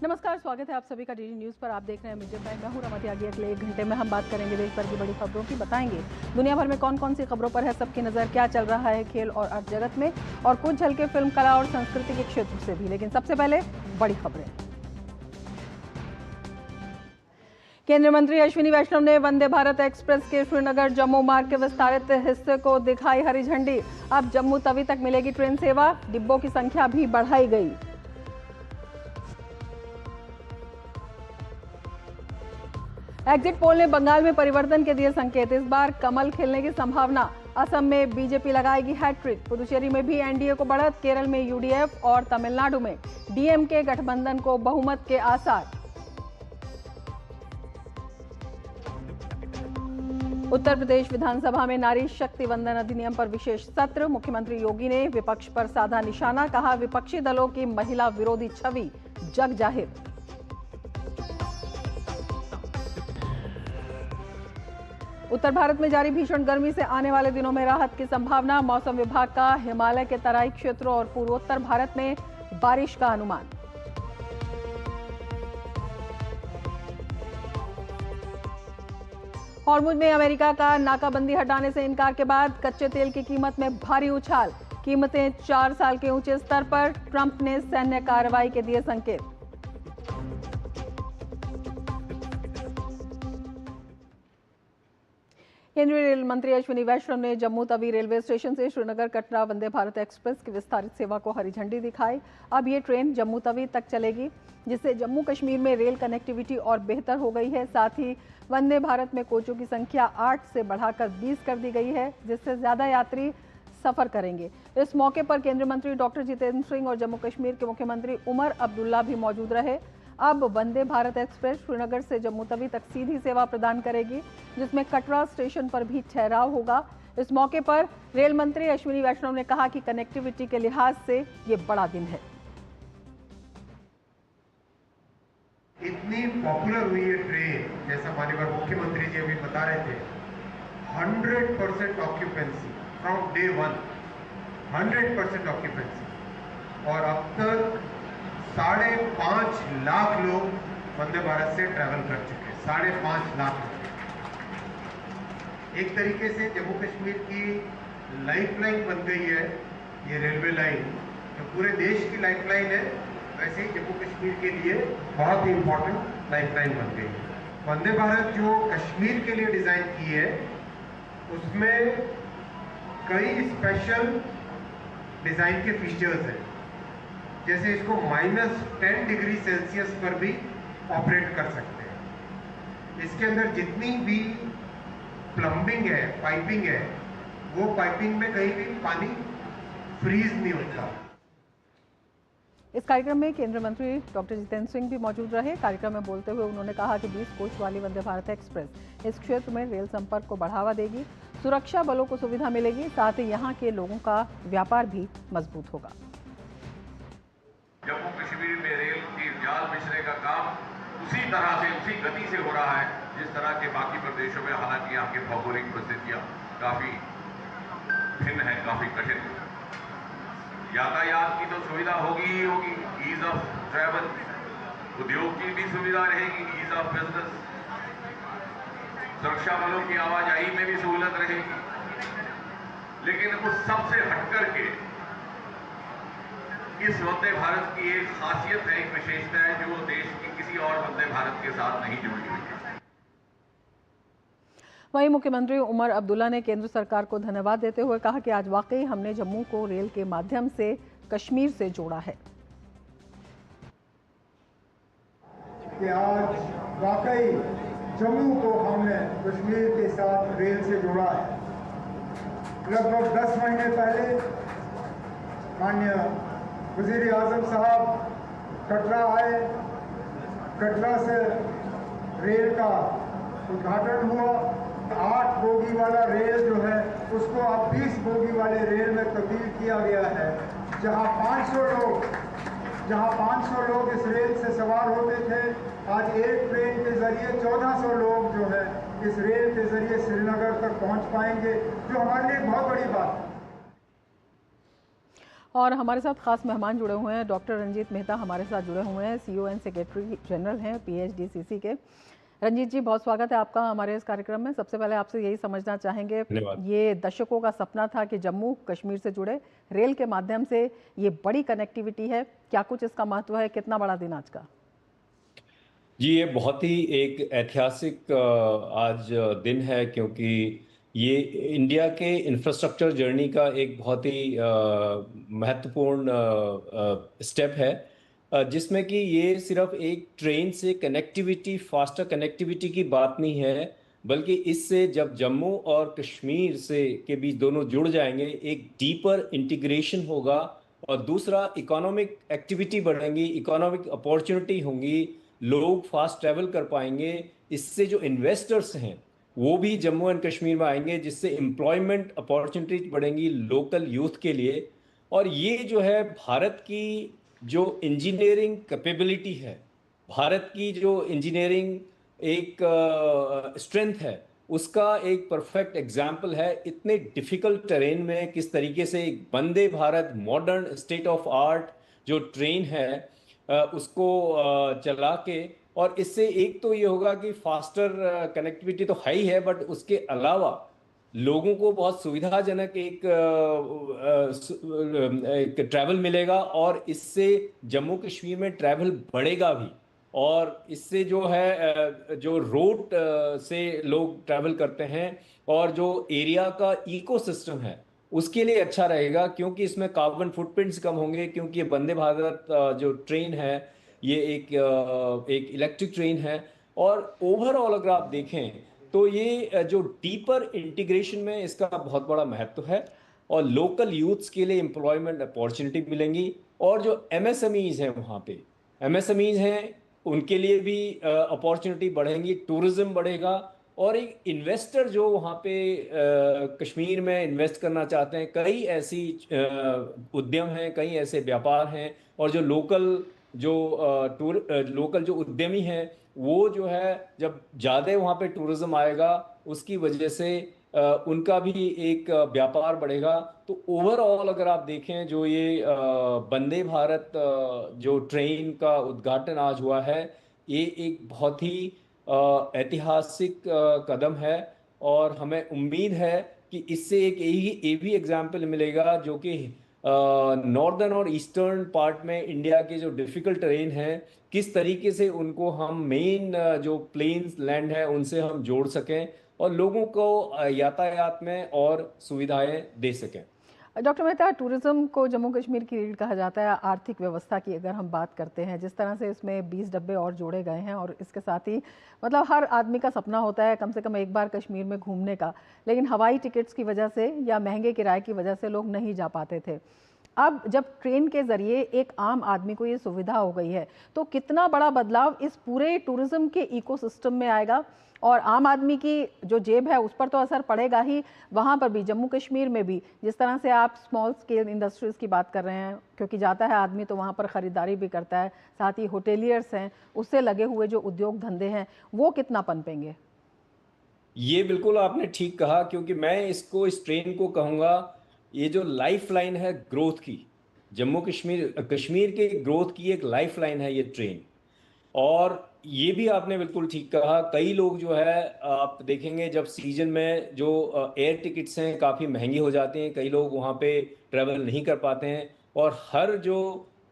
नमस्कार, स्वागत है आप सभी का डीडी न्यूज पर। आप देख रहे हैं मीडिया टाइम। मैं हूं रमा त्यागी। अगले 1 घंटे में हम बात करेंगे देश भर की बड़ी खबरों की, बताएंगे दुनिया भर में कौन कौन सी खबरों पर है सबकी नजर, क्या चल रहा है खेल और अर्थ जगत में, और कुछ झलके फिल्म, कला और संस्कृति के क्षेत्र से भी। लेकिन सबसे पहले बड़ी खबरें। केंद्रीय मंत्री अश्विनी वैष्णव ने वंदे भारत एक्सप्रेस के श्रीनगर जम्मू मार्ग के विस्तारित हिस्से को दिखाई हरी झंडी। अब जम्मू तवी तक मिलेगी ट्रेन सेवा, डिब्बों की संख्या भी बढ़ाई गई। एग्जिट पोल ने बंगाल में परिवर्तन के दिए संकेत, इस बार कमल खिलने की संभावना। असम में बीजेपी लगाएगी हैट्रिक, पुदुचेरी में भी एनडीए को बढ़त, केरल में यूडीएफ और तमिलनाडु में डीएमके गठबंधन को बहुमत के आसार। उत्तर प्रदेश विधानसभा में नारी शक्ति वंदन अधिनियम पर विशेष सत्र, मुख्यमंत्री योगी ने विपक्ष पर साधा निशाना, कहा विपक्षी दलों की महिला विरोधी छवि जग जाहिर। उत्तर भारत में जारी भीषण गर्मी से आने वाले दिनों में राहत की संभावना, मौसम विभाग का हिमालय के तराई क्षेत्रों और पूर्वोत्तर भारत में बारिश का अनुमान। हॉर्मुज में अमेरिका का नाकाबंदी हटाने से इनकार के बाद कच्चे तेल की कीमत में भारी उछाल, कीमतें 4 साल के ऊंचे स्तर पर, ट्रंप ने सैन्य कार्रवाई के दिए संकेत। केंद्रीय रेल मंत्री अश्विनी वैष्णव ने जम्मू तवी रेलवे स्टेशन से श्रीनगर कटरा वंदे भारत एक्सप्रेस की विस्तारित सेवा को हरी झंडी दिखाई। अब ये ट्रेन जम्मू तवी तक चलेगी, जिससे जम्मू कश्मीर में रेल कनेक्टिविटी और बेहतर हो गई है। साथ ही वंदे भारत में कोचों की संख्या 8 से बढ़ाकर 20 कर दी गई है, जिससे ज्यादा यात्री सफर करेंगे। इस मौके पर केंद्रीय मंत्री डॉक्टर जितेंद्र सिंह और जम्मू कश्मीर के मुख्यमंत्री उमर अब्दुल्ला भी मौजूद रहे। अब वंदे भारत एक्सप्रेस श्रीनगर से जम्मू तवी तक सीधी सेवा प्रदान करेगी, जिसमें कटरा स्टेशन पर भी ठहराव होगा। इस मौके पर रेल मंत्री अश्विनी वैष्णव ने कहा कि कनेक्टिविटी के लिहाज से ये बड़ा दिन है। इतनी पॉपुलर हुई है ट्रेन, जैसा माननीय मुख्यमंत्री जी अभी बता रहे थे, 100% ऑक्यूपेंसी फ्रॉम डे 1, 100% ऑक्यूपेंसी, और अब तक 5.5 लाख लोग वंदे भारत से ट्रैवल कर चुके हैं। 5.5 लाख लोग एक तरीके से जम्मू कश्मीर की लाइफलाइन बन गई है ये रेलवे लाइन, जो पूरे देश की लाइफलाइन है, वैसे ही जम्मू कश्मीर के लिए बहुत ही इंपॉर्टेंट लाइफलाइन बन गई है। वंदे भारत जो कश्मीर के लिए डिजाइन की है, उसमें कई स्पेशल डिजाइन के फीचर्स हैं, जैसे इसको -10 डिग्री सेल्सियस पर भी ऑपरेट कर सकते हैं। इसके अंदर जितनी भी प्लम्बिंग है, पाइपिंग है, वो पाइपिंग में कहीं भी पानी फ्रीज नहीं होता। इस कार्यक्रम में केंद्रीय मंत्री डॉक्टर जितेंद्र सिंह भी मौजूद रहे। कार्यक्रम में बोलते हुए उन्होंने कहा कि 20 कोच वाली वंदे भारत एक्सप्रेस इस क्षेत्र में रेल संपर्क को बढ़ावा देगी, सुरक्षा बलों को सुविधा मिलेगी, साथ ही यहाँ के लोगों का व्यापार भी मजबूत होगा। जम्मू कश्मीर में रेल की जाल बिछने का काम उसी तरह से, उसी गति से हो रहा है जिस तरह के बाकी प्रदेशों में। हालांकि यहाँ की भौगोलिक परिस्थितियाँ काफी भिन्न है, काफी कठिन है। यातायात की तो सुविधा होगी ही होगी, ईज ऑफ ट्रैवल, उद्योग की भी सुविधा रहेगी, ईज ऑफ बिजनेस, सुरक्षा बलों की आवाजाही में भी सहूलत रहेगी। लेकिन उस सबसे हटकर के इस वंदे भारत की एक खासियत है, एक विशेषता है, जो देश की किसी और वंदे भारत के साथ नहीं जुड़ी हुई है। वहीं मुख्यमंत्री उमर अब्दुल्ला ने केंद्र सरकार को धन्यवाद देते हुए कहा कि आज वाकई हमने जम्मू को रेल के माध्यम से कश्मीर से जोड़ा है। कि आज वाकई जम्मू को हमने कश्मीर के साथ रेल से जोड़ा है। लगभग 10 महीने पहले माननीय वजीर आजम साहब कटरा आए, कटरा से रेल का उद्घाटन हुआ। 8 बोगी वाला रेल जो है उसको अब 20 बोगी वाले रेल में तब्दील किया गया है, जहां 500 लोग इस रेल से सवार होते थे, आज एक ट्रेन के जरिए 1400 लोग जो है इस रेल के जरिए श्रीनगर तक पहुंच पाएंगे, जो हमारे लिए बहुत बड़ी बात है। और हमारे साथ खास मेहमान जुड़े हुए हैं। डॉक्टर रंजीत मेहता हमारे साथ जुड़े हुए हैं, सीईओ एंड सेक्रेटरी जनरल हैं PHDCC के। रंजीत जी, बहुत स्वागत है आपका हमारे इस कार्यक्रम में। सबसे पहले आपसे यही समझना चाहेंगे, ये दशकों का सपना था कि जम्मू कश्मीर से जुड़े रेल के माध्यम से ये बड़ी कनेक्टिविटी है, क्या कुछ इसका महत्व है, कितना बड़ा दिन आज का? जी, ये बहुत ही एक ऐतिहासिक आज दिन है, क्योंकि ये इंडिया के इंफ्रास्ट्रक्चर जर्नी का एक बहुत ही महत्वपूर्ण स्टेप है, जिसमें कि ये सिर्फ एक ट्रेन से कनेक्टिविटी, फास्टर कनेक्टिविटी की बात नहीं है, बल्कि इससे जब जम्मू और कश्मीर से के बीच दोनों जुड़ जाएंगे, एक डीपर इंटीग्रेशन होगा और दूसरा इकोनॉमिक एक्टिविटी बढ़ेंगी, इकोनॉमिक अपॉर्चुनिटी होंगी, लोग फास्ट ट्रैवल कर पाएंगे। इससे जो इन्वेस्टर्स हैं वो भी जम्मू एंड कश्मीर में आएंगे, जिससे एम्प्लॉयमेंट अपॉर्चुनिटीज बढ़ेंगी लोकल यूथ के लिए। और ये जो है भारत की जो इंजीनियरिंग कैपेबिलिटी है, भारत की जो इंजीनियरिंग एक स्ट्रेंथ है, उसका एक परफेक्ट एग्जाम्पल है। इतने डिफिकल्ट टेरेन में किस तरीके से एक Vande Bharat modern state of art जो ट्रेन है उसको चला के, और इससे एक तो ये होगा कि फास्टर कनेक्टिविटी तो है ही है, बट उसके अलावा लोगों को बहुत सुविधाजनक एक ट्रैवल मिलेगा, और इससे जम्मू कश्मीर में ट्रैवल बढ़ेगा भी। और इससे जो है जो रोड से लोग ट्रैवल करते हैं और जो एरिया का इकोसिस्टम है उसके लिए अच्छा रहेगा, क्योंकि इसमें कार्बन फुटप्रिंट्स कम होंगे, क्योंकि ये वंदे भारत जो ट्रेन है ये एक इलेक्ट्रिक ट्रेन है। और ओवरऑल अगर आप देखें तो ये जो डीपर इंटीग्रेशन में इसका बहुत बड़ा महत्व है, और लोकल यूथ्स के लिए एम्प्लॉयमेंट अपॉर्चुनिटी मिलेंगी। और जो MSMEs हैं, वहाँ पे MSMEs हैं, उनके लिए भी अपॉर्चुनिटी बढ़ेंगी, टूरिज्म बढ़ेगा। और एक इन्वेस्टर जो वहाँ पे कश्मीर में इन्वेस्ट करना चाहते हैं, कई ऐसी उद्यम हैं, कई ऐसे व्यापार हैं, और जो लोकल जो उद्यमी हैं वो जो है जब ज़्यादा वहाँ पे टूरिज्म आएगा उसकी वजह से उनका भी एक व्यापार बढ़ेगा। तो ओवरऑल अगर आप देखें, जो ये वंदे भारत जो ट्रेन का उद्घाटन आज हुआ है, ये एक बहुत ही ऐतिहासिक कदम है। और हमें उम्मीद है कि इससे एक ये भी एग्जाम्पल मिलेगा, जो कि नॉर्दर्न और ईस्टर्न पार्ट में इंडिया के जो डिफिकल्ट टेरेन है, किस तरीके से उनको हम मेन जो प्लेन्स लैंड है उनसे हम जोड़ सकें और लोगों को यातायात में और सुविधाएं दे सकें। डॉक्टर मेहता, टूरिज्म को जम्मू कश्मीर की रीढ़ कहा जाता है। आर्थिक व्यवस्था की अगर हम बात करते हैं, जिस तरह से इसमें 20 डब्बे और जोड़े गए हैं, और इसके साथ ही मतलब हर आदमी का सपना होता है कम से कम एक बार कश्मीर में घूमने का, लेकिन हवाई टिकट्स की वजह से या महंगे किराए की वजह से लोग नहीं जा पाते थे। अब जब ट्रेन के ज़रिए एक आम आदमी को ये सुविधा हो गई है, तो कितना बड़ा बदलाव इस पूरे टूरिज्म के इकोसिस्टम में आएगा, और आम आदमी की जो जेब है उस पर तो असर पड़ेगा ही, वहाँ पर भी जम्मू कश्मीर में भी जिस तरह से आप स्मॉल स्केल इंडस्ट्रीज़ की बात कर रहे हैं, क्योंकि जाता है आदमी तो वहाँ पर ख़रीदारी भी करता है, साथ ही होटेलियर्स हैं, उससे लगे हुए जो उद्योग धंधे हैं वो कितना पनपेंगे? ये बिल्कुल आपने ठीक कहा, क्योंकि मैं इस ट्रेन को कहूँगा ये जो लाइफ लाइन है ग्रोथ की, जम्मू कश्मीर के ग्रोथ की एक लाइफ लाइन है ये ट्रेन। और ये भी आपने बिल्कुल ठीक कहा, कई लोग जो है आप देखेंगे जब सीजन में जो एयर टिकट्स हैं काफ़ी महंगी हो जाती हैं, कई लोग वहाँ पे ट्रैवल नहीं कर पाते हैं, और हर जो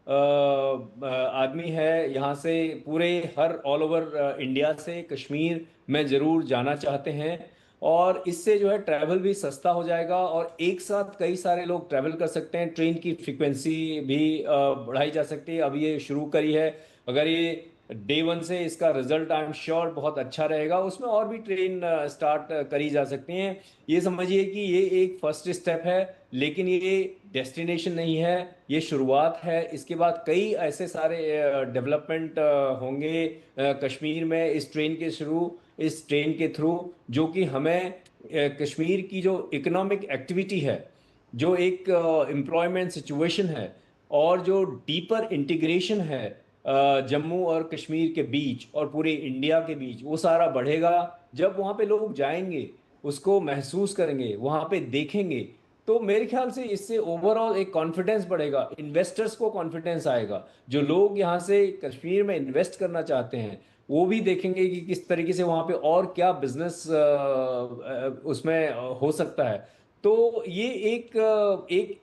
आदमी है यहाँ से पूरे ऑल ओवर इंडिया से कश्मीर में ज़रूर जाना चाहते हैं। और इससे जो है ट्रैवल भी सस्ता हो जाएगा और एक साथ कई सारे लोग ट्रैवल कर सकते हैं। ट्रेन की फ्रिक्वेंसी भी बढ़ाई जा सकती है, अब ये शुरू करी है। अगर ये डे 1 से इसका रिजल्ट आई एम श्योर बहुत अच्छा रहेगा, उसमें और भी ट्रेन स्टार्ट करी जा सकती हैं। ये समझिए कि ये एक फर्स्ट स्टेप है, लेकिन ये डेस्टिनेशन नहीं है, ये शुरुआत है। इसके बाद कई ऐसे सारे डेवलपमेंट होंगे कश्मीर में इस ट्रेन के थ्रू, जो कि हमें कश्मीर की जो इकोनॉमिक एक्टिविटी है, जो एक एम्प्लॉयमेंट सिचुएशन है, और जो डीपर इंटीग्रेशन है जम्मू और कश्मीर के बीच और पूरे इंडिया के बीच, वो सारा बढ़ेगा। जब वहाँ पे लोग जाएंगे, उसको महसूस करेंगे, वहाँ पे देखेंगे, तो मेरे ख्याल से इससे ओवरऑल एक कॉन्फिडेंस बढ़ेगा, इन्वेस्टर्स को कॉन्फिडेंस आएगा, जो लोग यहाँ से कश्मीर में इन्वेस्ट करना चाहते हैं वो भी देखेंगे कि किस तरीके से वहाँ पे और क्या बिजनेस उसमें हो सकता है। तो ये एक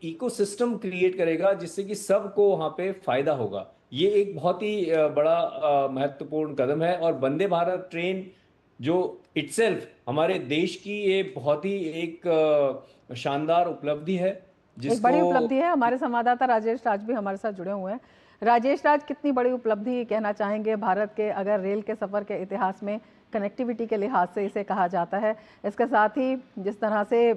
इकोसिस्टम क्रिएट करेगा जिससे कि सबको वहाँ पे फायदा होगा। ये एक बहुत ही बड़ा महत्वपूर्ण कदम है। और वंदे भारत ट्रेन जो इटसेल्फ हमारे देश की ये बहुत ही एक शानदार उपलब्धि है एक बड़ी जिसको उपलब्धि है। हमारे संवाददाता राजेश राज भी हमारे साथ जुड़े हुए हैं। राजेश राज, कितनी बड़ी उपलब्धि कहना चाहेंगे भारत के, अगर रेल के सफ़र के इतिहास में कनेक्टिविटी के लिहाज से इसे कहा जाता है? इसके साथ ही जिस तरह से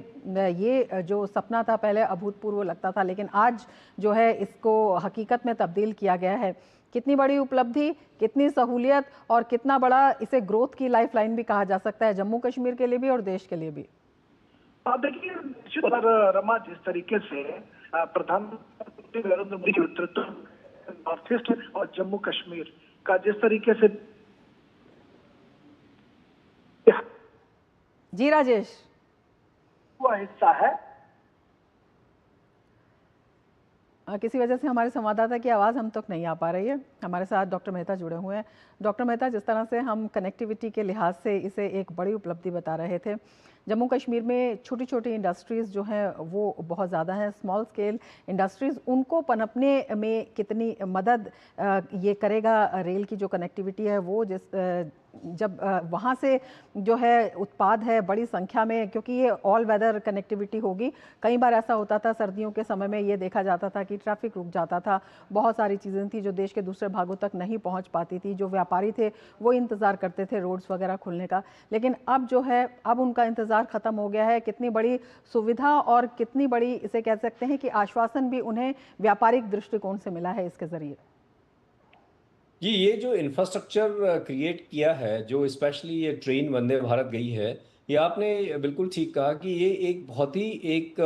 ये जो सपना था पहले अभूतपूर्व लगता था, लेकिन आज जो है इसको हकीकत में तब्दील किया गया है, कितनी बड़ी उपलब्धि, कितनी सहूलियत और कितना बड़ा इसे ग्रोथ की लाइफलाइन भी कहा जा सकता है जम्मू कश्मीर के लिए भी और देश के लिए भी? देखिए, रमा, जिस तरीके से प्रधानमंत्री नरेंद्र मोदी के नेतृत्व नॉर्थ ईस्ट और जम्मू कश्मीर का जिस तरीके से जी राजेश, हुआ हिस्सा है, किसी वजह से हमारे संवाददाता की आवाज़ हम तक नहीं आ पा रही है। हमारे साथ डॉक्टर मेहता जुड़े हुए हैं। डॉक्टर मेहता, जिस तरह से हम कनेक्टिविटी के लिहाज से इसे एक बड़ी उपलब्धि बता रहे थे, जम्मू कश्मीर में छोटी छोटी इंडस्ट्रीज़ जो हैं वो बहुत ज़्यादा हैं, स्मॉल स्केल इंडस्ट्रीज़, उनको पनपने में कितनी मदद ये करेगा रेल की जो कनेक्टिविटी है वो, जब वहाँ से जो है उत्पाद है बड़ी संख्या में, क्योंकि ये ऑल वेदर कनेक्टिविटी होगी। कई बार ऐसा होता था सर्दियों के समय में, ये देखा जाता था कि ट्रैफिक रुक जाता था, बहुत सारी चीज़ें थी जो देश के दूसरे भागों तक नहीं पहुँच पाती थी, जो व्यापारी थे वो इंतज़ार करते थे रोड्स वगैरह खुलने का, लेकिन अब जो है अब उनका इंतज़ार ख़त्म हो गया है। कितनी बड़ी सुविधा और कितनी बड़ी इसे कह सकते हैं कि आश्वासन भी उन्हें व्यापारिक दृष्टिकोण से मिला है इसके ज़रिए। ये जो इंफ्रास्ट्रक्चर क्रिएट किया है, जो स्पेशली ये ट्रेन वंदे भारत गई है, ये आपने बिल्कुल ठीक कहा कि ये एक बहुत ही एक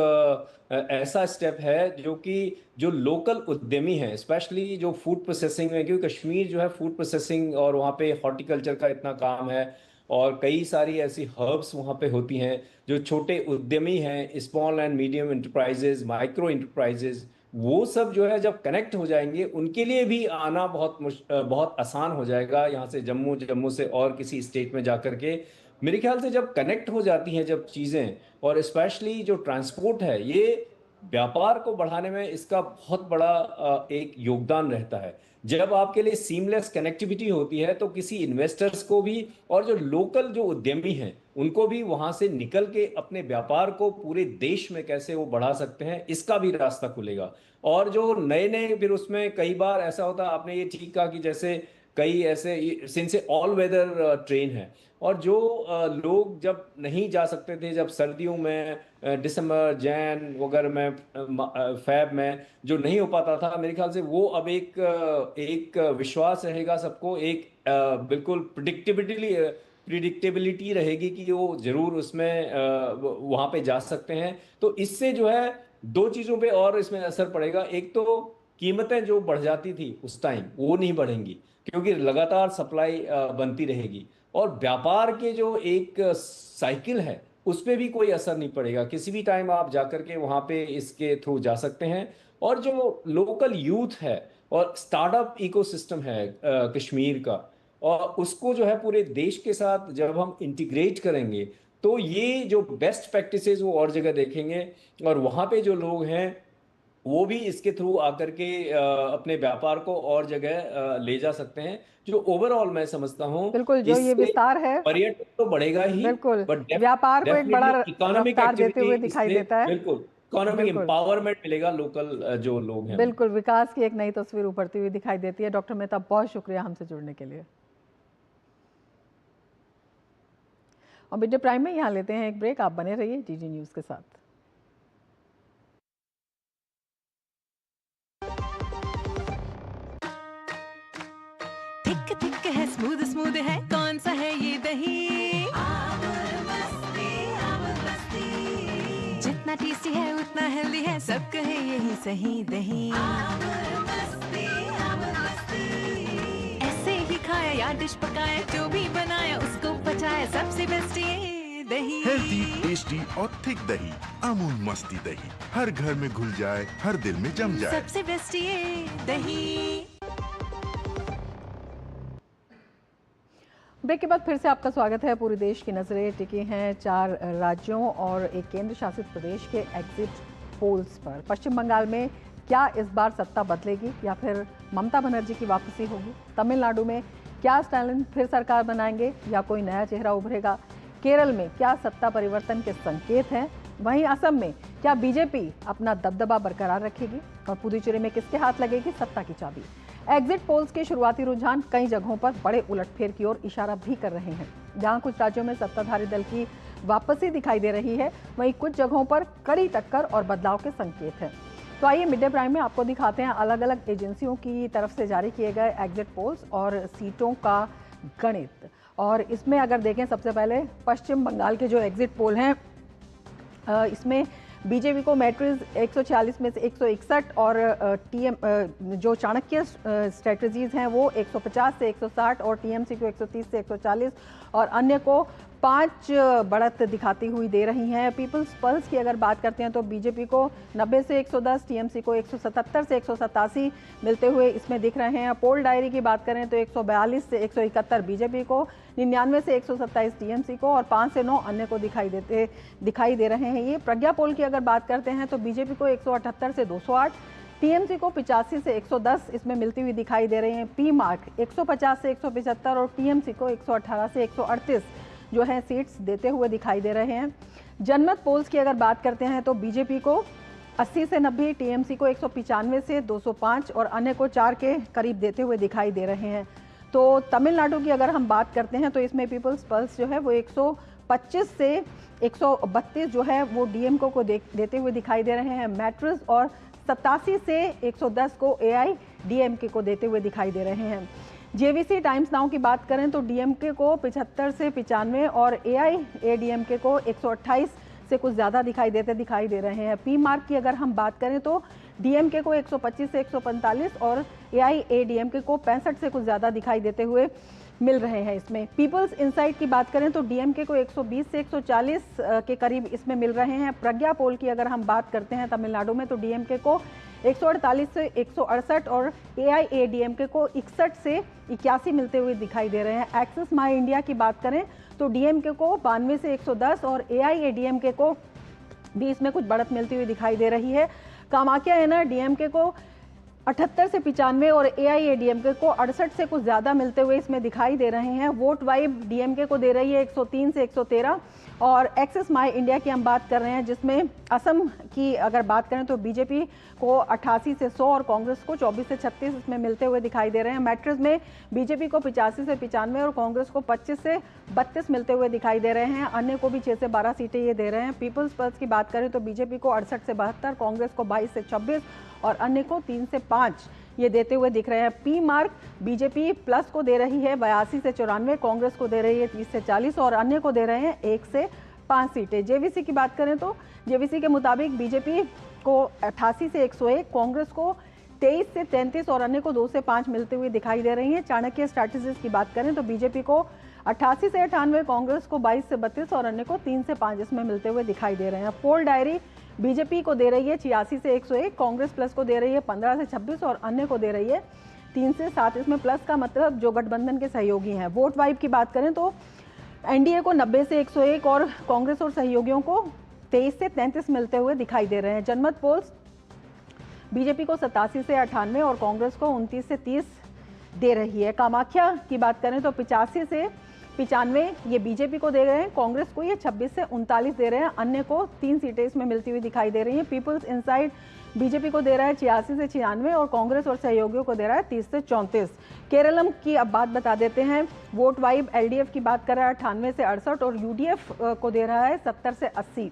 ऐसा स्टेप है जो कि जो लोकल उद्यमी हैं, स्पेशली जो फूड प्रोसेसिंग में, क्योंकि कश्मीर जो है फूड प्रोसेसिंग और वहाँ पे हॉर्टिकल्चर का इतना काम है और कई सारी ऐसी हर्ब्स वहाँ पे होती हैं, जो छोटे उद्यमी हैं, small and medium enterprises, micro enterprises, वो सब जो है जब कनेक्ट हो जाएंगे उनके लिए भी आना बहुत आसान हो जाएगा यहाँ से जम्मू से और किसी स्टेट में जाकर के। मेरे ख्याल से जब कनेक्ट हो जाती हैं जब चीज़ें, और स्पेशली जो ट्रांसपोर्ट है, ये व्यापार को बढ़ाने में इसका बहुत बड़ा एक योगदान रहता है। जब आपके लिए सीमलेस कनेक्टिविटी होती है तो किसी इन्वेस्टर्स को भी और जो लोकल जो उद्यमी हैं उनको भी वहां से निकल के अपने व्यापार को पूरे देश में कैसे वो बढ़ा सकते हैं, इसका भी रास्ता खुलेगा। और जो नए नए फिर उसमें कई बार ऐसा होता है, आपने ये ठीक कहा कि जैसे कई ऐसे सिंस ऑल वेदर ट्रेन है, और जो लोग जब नहीं जा सकते थे, जब सर्दियों में दिसंबर जैन वगैरह में फैब में जो नहीं हो पाता था, मेरे ख्याल से वो अब एक विश्वास रहेगा सबको, एक बिल्कुल प्रिडिक्टेबिलिटी रहेगी कि वो जरूर उसमें वहां पे जा सकते हैं। तो इससे जो है दो चीजों पे और इसमें असर पड़ेगा। एक तो कीमतें जो बढ़ जाती थी उस टाइम वो नहीं बढ़ेंगी क्योंकि लगातार सप्लाई बनती रहेगी, और व्यापार के जो एक साइकिल है उस पर भी कोई असर नहीं पड़ेगा। किसी भी टाइम आप जाकर के वहां पे इसके थ्रू जा सकते हैं। और जो लोकल यूथ है और स्टार्टअप इकोसिस्टम है कश्मीर का, और उसको जो है पूरे देश के साथ जब हम इंटीग्रेट करेंगे तो ये जो बेस्ट प्रैक्टिसेस वो और जगह देखेंगे, और वहाँ पे जो लोग हैं वो भी इसके थ्रू आकर के अपने व्यापार को और जगह ले जा सकते हैं। जो ओवरऑल मैं समझता हूँ बिल्कुल, जो ये विस्तार है पर्यटन तो बढ़ेगा ही, बिल्कुल बट व्यापार को एक बड़ा इकोनॉमिक रफ्तार देते हुए एक्टिविटी दिखाई देता है। बिल्कुल इकोनॉमिक एम्पावरमेंट मिलेगा लोकल जो लोग हैं। बिल्कुल, विकास की एक नई तस्वीर उभरती हुई दिखाई देती है। डॉक्टर मेहता, बहुत शुक्रिया हमसे जुड़ने के लिए। और मिड डे प्राइम में यहाँ लेते हैं एक ब्रेक, आप बने रहिए डीडी न्यूज़ के साथ। थिक थिक है, स्मूद स्मूद है, कौन सा है ये दही? जितना टेस्टी है उतना हेल्दी है, सब कहे यही सही दही। ऐसे ही खाया या डिश पकाया, जो भी बनाया उसको पचाया, सबसे बेस्ट ये दही। हेल्दी, टेस्टी और थिक दही, अमूल मस्ती दही, हर घर में घुल जाए, हर दिल में जम जाए। सबसे बेस्ट ये दही। ब्रेक के बाद फिर से आपका स्वागत है। पूरे देश की नजरें टिकी हैं 4 राज्यों और एक केंद्र शासित प्रदेश के एग्जिट पोल्स पर। पश्चिम बंगाल में क्या इस बार सत्ता बदलेगी या फिर ममता बनर्जी की वापसी होगी? तमिलनाडु में क्या स्टालिन फिर सरकार बनाएंगे या कोई नया चेहरा उभरेगा? केरल में क्या सत्ता परिवर्तन के संकेत हैं? वहीं असम में क्या बीजेपी अपना दबदबा बरकरार रखेगी? और पुदुचेरी में किसके हाथ लगेगी सत्ता की चाबी? एग्जिट पोल्स के शुरुआती रुझान कई जगहों पर बड़े उलटफेर की ओर इशारा भी कर रहे हैं। जहां कुछ राज्यों में सत्ताधारी दल की वापसी दिखाई दे रही है, वहीं कुछ जगहों पर कड़ी टक्कर और बदलाव के संकेत हैं। तो आइए मिड डे प्राइम में आपको दिखाते हैं अलग अलग एजेंसियों की तरफ से जारी किए गए एग्जिट पोल्स और सीटों का गणित। और इसमें अगर देखें सबसे पहले पश्चिम बंगाल के जो एग्जिट पोल हैं, इसमें बीजेपी को मैट्रिक्स 146 में से 161 और टीएम जो चाणक्य स्ट्रेटजीज हैं वो 150 से 160 और टीएमसी को 130 से 140 और अन्य को 5 बढ़त दिखाती हुई दे रही हैं। पीपल्स पल्स की अगर बात करते हैं तो बीजेपी को 90 से 110, टीएमसी को 177 से 187 मिलते हुए इसमें दिख रहे हैं। पोल डायरी की बात करें तो 142 से 171 बीजेपी को, 99 से 127 टीएमसी को और 5 से 9 अन्य को दिखाई दे रहे हैं। ये प्रज्ञा पोल की अगर बात करते हैं तो बीजेपी को 178 से 208, टीएमसी को 85 से 110 इसमें मिलती हुई दिखाई दे रही हैं। पी मार्क 150 से 175 और टीएमसी को 118 से 138 जो है सीट्स देते हुए दिखाई दे रहे हैं। जनमत पोल्स की अगर बात करते हैं तो बीजेपी को 80 से 90, टीएमसी को 195 से 205 और अन्य को 4 के करीब देते हुए दिखाई दे रहे हैं। तो तमिलनाडु की अगर हम बात करते हैं तो इसमें पीपल्स पल्स जो है वो 125 से 132 जो है वो डीएमके को देते हुए दिखाई दे रहे हैं। मैट्रिक्स और 87 से 110 को एआईडीएमके को देते हुए दिखाई दे रहे हैं। जेवीसी टाइम्स नाउ की बात करें तो डीएमके को 75 से 95 और एआईएडीएमके को 128 से कुछ ज़्यादा दिखाई दे रहे हैं। पी मार्क की अगर हम बात करें तो डीएमके को 125 से 145 और एआईएडीएमके को 65 से कुछ ज़्यादा दिखाई देते हुए मिल रहे हैं। इसमें पीपल्स इनसाइट की बात करें तो डीएमके को 120 से 140 के करीब इसमें मिल रहे हैं। प्रज्ञा पोल की अगर हम बात करते हैं तमिलनाडु में तो डीएमके को 148 से 168 और एआईएडीएमके को 61 से 81 मिलते हुए दिखाई दे रहे हैं। एक्सिस माई इंडिया की बात करें तो डीएमके को 92 से 110 और एआईएडीएमके को भी इसमें कुछ बढ़त मिलती हुई दिखाई दे रही है। कामाख्या एनआर डीएमके को 78 से 95 और एआईएडीएमके को 68 से कुछ ज़्यादा मिलते हुए इसमें दिखाई दे रहे हैं। वोट वाइब डीएमके को दे रही है 103 से 113 और एक्सिस माई इंडिया की हम बात कर रहे हैं जिसमें असम की अगर बात करें तो बीजेपी को 88 से 100 और कांग्रेस को 24 से 36 इसमें मिलते हुए दिखाई दे रहे हैं। मैट्रिक्स में बीजेपी को 85 से 95 और कांग्रेस को 25 से 32 मिलते हुए दिखाई दे रहे हैं। अन्य को भी 6 से 12 सीटें ये दे रहे हैं। पीपल्स पल्स की बात करें तो बीजेपी को 68 से 72, कांग्रेस को 22 से 26 और अन्य को 3 से 5 ये देते हुए दिख रहे हैं। पी मार्क बीजेपी प्लस को दे रही है 82 से 94, कांग्रेस को दे रही है 30 से 40 और अन्य को दे रहे हैं 1 से 5 सीटें। जेवीसी की बात करें तो जेवीसी के मुताबिक बीजेपी को 88 से 101, कांग्रेस को 23 से 33 और अन्य को 2 से 5 मिलते हुए दिखाई दे रही हैं। चाणक्य स्ट्रैटेजीज की बात करें तो बीजेपी को 88 से 98, कांग्रेस को 22 से 32 और अन्य को 3 से 5 इसमें मिलते हुए दिखाई दे रहे हैं। पोल डायरी बीजेपी को दे रही है 86 से 101, कांग्रेस प्लस को दे रही है 15 से 26 और अन्य को दे रही है 3 से 7। इसमें प्लस का मतलब जो गठबंधन के सहयोगी हैं। वोट वाइब की बात करें तो एनडीए को 90 से 101 और कांग्रेस और सहयोगियों को 23 से 33 मिलते हुए दिखाई दे रहे हैं। जनमत पोल्स बीजेपी को 87 से 98 और कांग्रेस को 29 से 30 दे रही है। कामाख्या की बात करें तो 85 से 95 ये बीजेपी को दे रहे हैं, कांग्रेस को ये 26 से 39 दे रहे हैं, अन्य को 3 सीटें इसमें मिलती हुई दिखाई दे रही हैं। पीपल्स इनसाइड बीजेपी को दे रहा है 86 से 96 और कांग्रेस और सहयोगियों को दे रहा है 30 से 34। केरलम की अब बात बता देते हैं। वोट वाइब एलडीएफ की बात कर रहा है 98 से 68 और यूडीएफ को दे रहा है 70 से 80।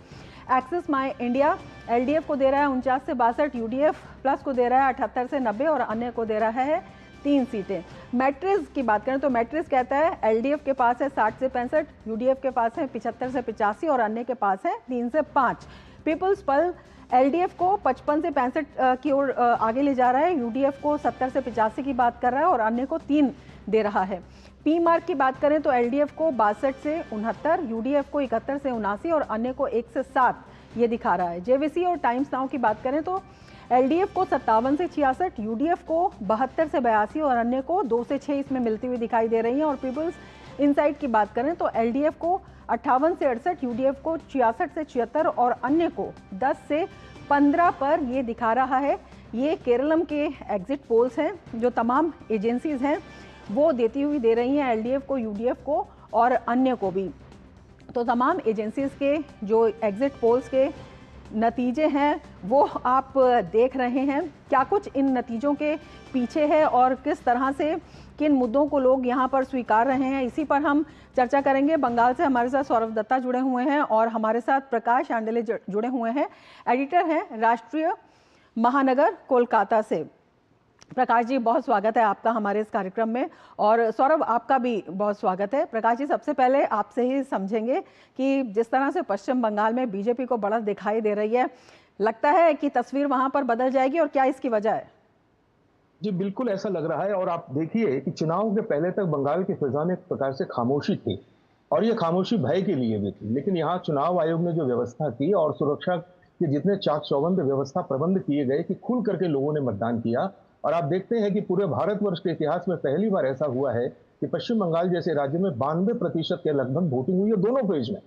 एक्सिस माई इंडिया एलडीएफ को दे रहा है 49 से 62, यूडीएफ प्लस को दे रहा है 78 से 90 और अन्य को दे रहा है 3 सीटें। मैट्रिक्स की बात करें तो मैट्रिक्स कहता है एलडीएफ के पास है 60 से 65, यूडीएफ के पास है 75 से 85 और अन्य के पास है 3 से 5। पीपल्स पल एलडीएफ को 55 से 65 की ओर आगे ले जा रहा है, यूडीएफ को 70 से 85 की बात कर रहा है और अन्य को 3 दे रहा है। पी मार्क की बात करें तो एलडीएफ को 62 से 69, यूडीएफ को 71 से 79 और अन्य को 1 से 7 ये दिखा रहा है। जेवीसी और टाइम्स नाउ की बात करें तो एलडीएफ को 57 से 66, यूडीएफ को 72 से 82 और अन्य को 2 से 6 इसमें मिलती हुई दिखाई दे रही हैं। और पीपल्स इनसाइट की बात करें तो एलडीएफ को 58 से 68, यूडीएफ को 66 से 76 और अन्य को 10 से 15 पर ये दिखा रहा है। ये केरलम के एग्जिट पोल्स हैं जो तमाम एजेंसीज हैं वो देती हुई दे रही हैं एलडीएफ को, यूडीएफ को और अन्य को भी। तो तमाम एजेंसीज के जो एग्जिट पोल्स के नतीजे हैं वो आप देख रहे हैं। क्या कुछ इन नतीजों के पीछे है और किस तरह से किन मुद्दों को लोग यहाँ पर स्वीकार रहे हैं, इसी पर हम चर्चा करेंगे। बंगाल से हमारे साथ सौरभ दत्ता जुड़े हुए हैं और हमारे साथ प्रकाश आंडले जुड़े हुए हैं, एडिटर हैं राष्ट्रीय महानगर कोलकाता से। प्रकाश जी, बहुत स्वागत है आपका हमारे इस कार्यक्रम में, और सौरभ आपका भी बहुत स्वागत है। प्रकाश जी, सबसे पहले आपसे ही समझेंगे कि जिस तरह से पश्चिम बंगाल में बीजेपी को बढ़त दिखाई दे रही है, लगता है कि तस्वीर वहां पर बदल जाएगी और क्या इसकी वजह है? जी बिल्कुल ऐसा लग रहा है। और आप देखिए कि चुनाव के पहले तक बंगाल की फिजा में एक प्रकार से खामोशी थी और ये खामोशी भय के लिए भी थी, लेकिन यहाँ चुनाव आयोग ने जो व्यवस्था की और सुरक्षा के जितने चाक चौबंद व्यवस्था प्रबंध किए गए कि खुल करके लोगों ने मतदान किया। और आप देखते हैं कि पूरे भारतवर्ष के इतिहास में पहली बार ऐसा हुआ है कि पश्चिम बंगाल जैसे राज्य में 92% के लगभग वोटिंग हुई है दोनों फेज में,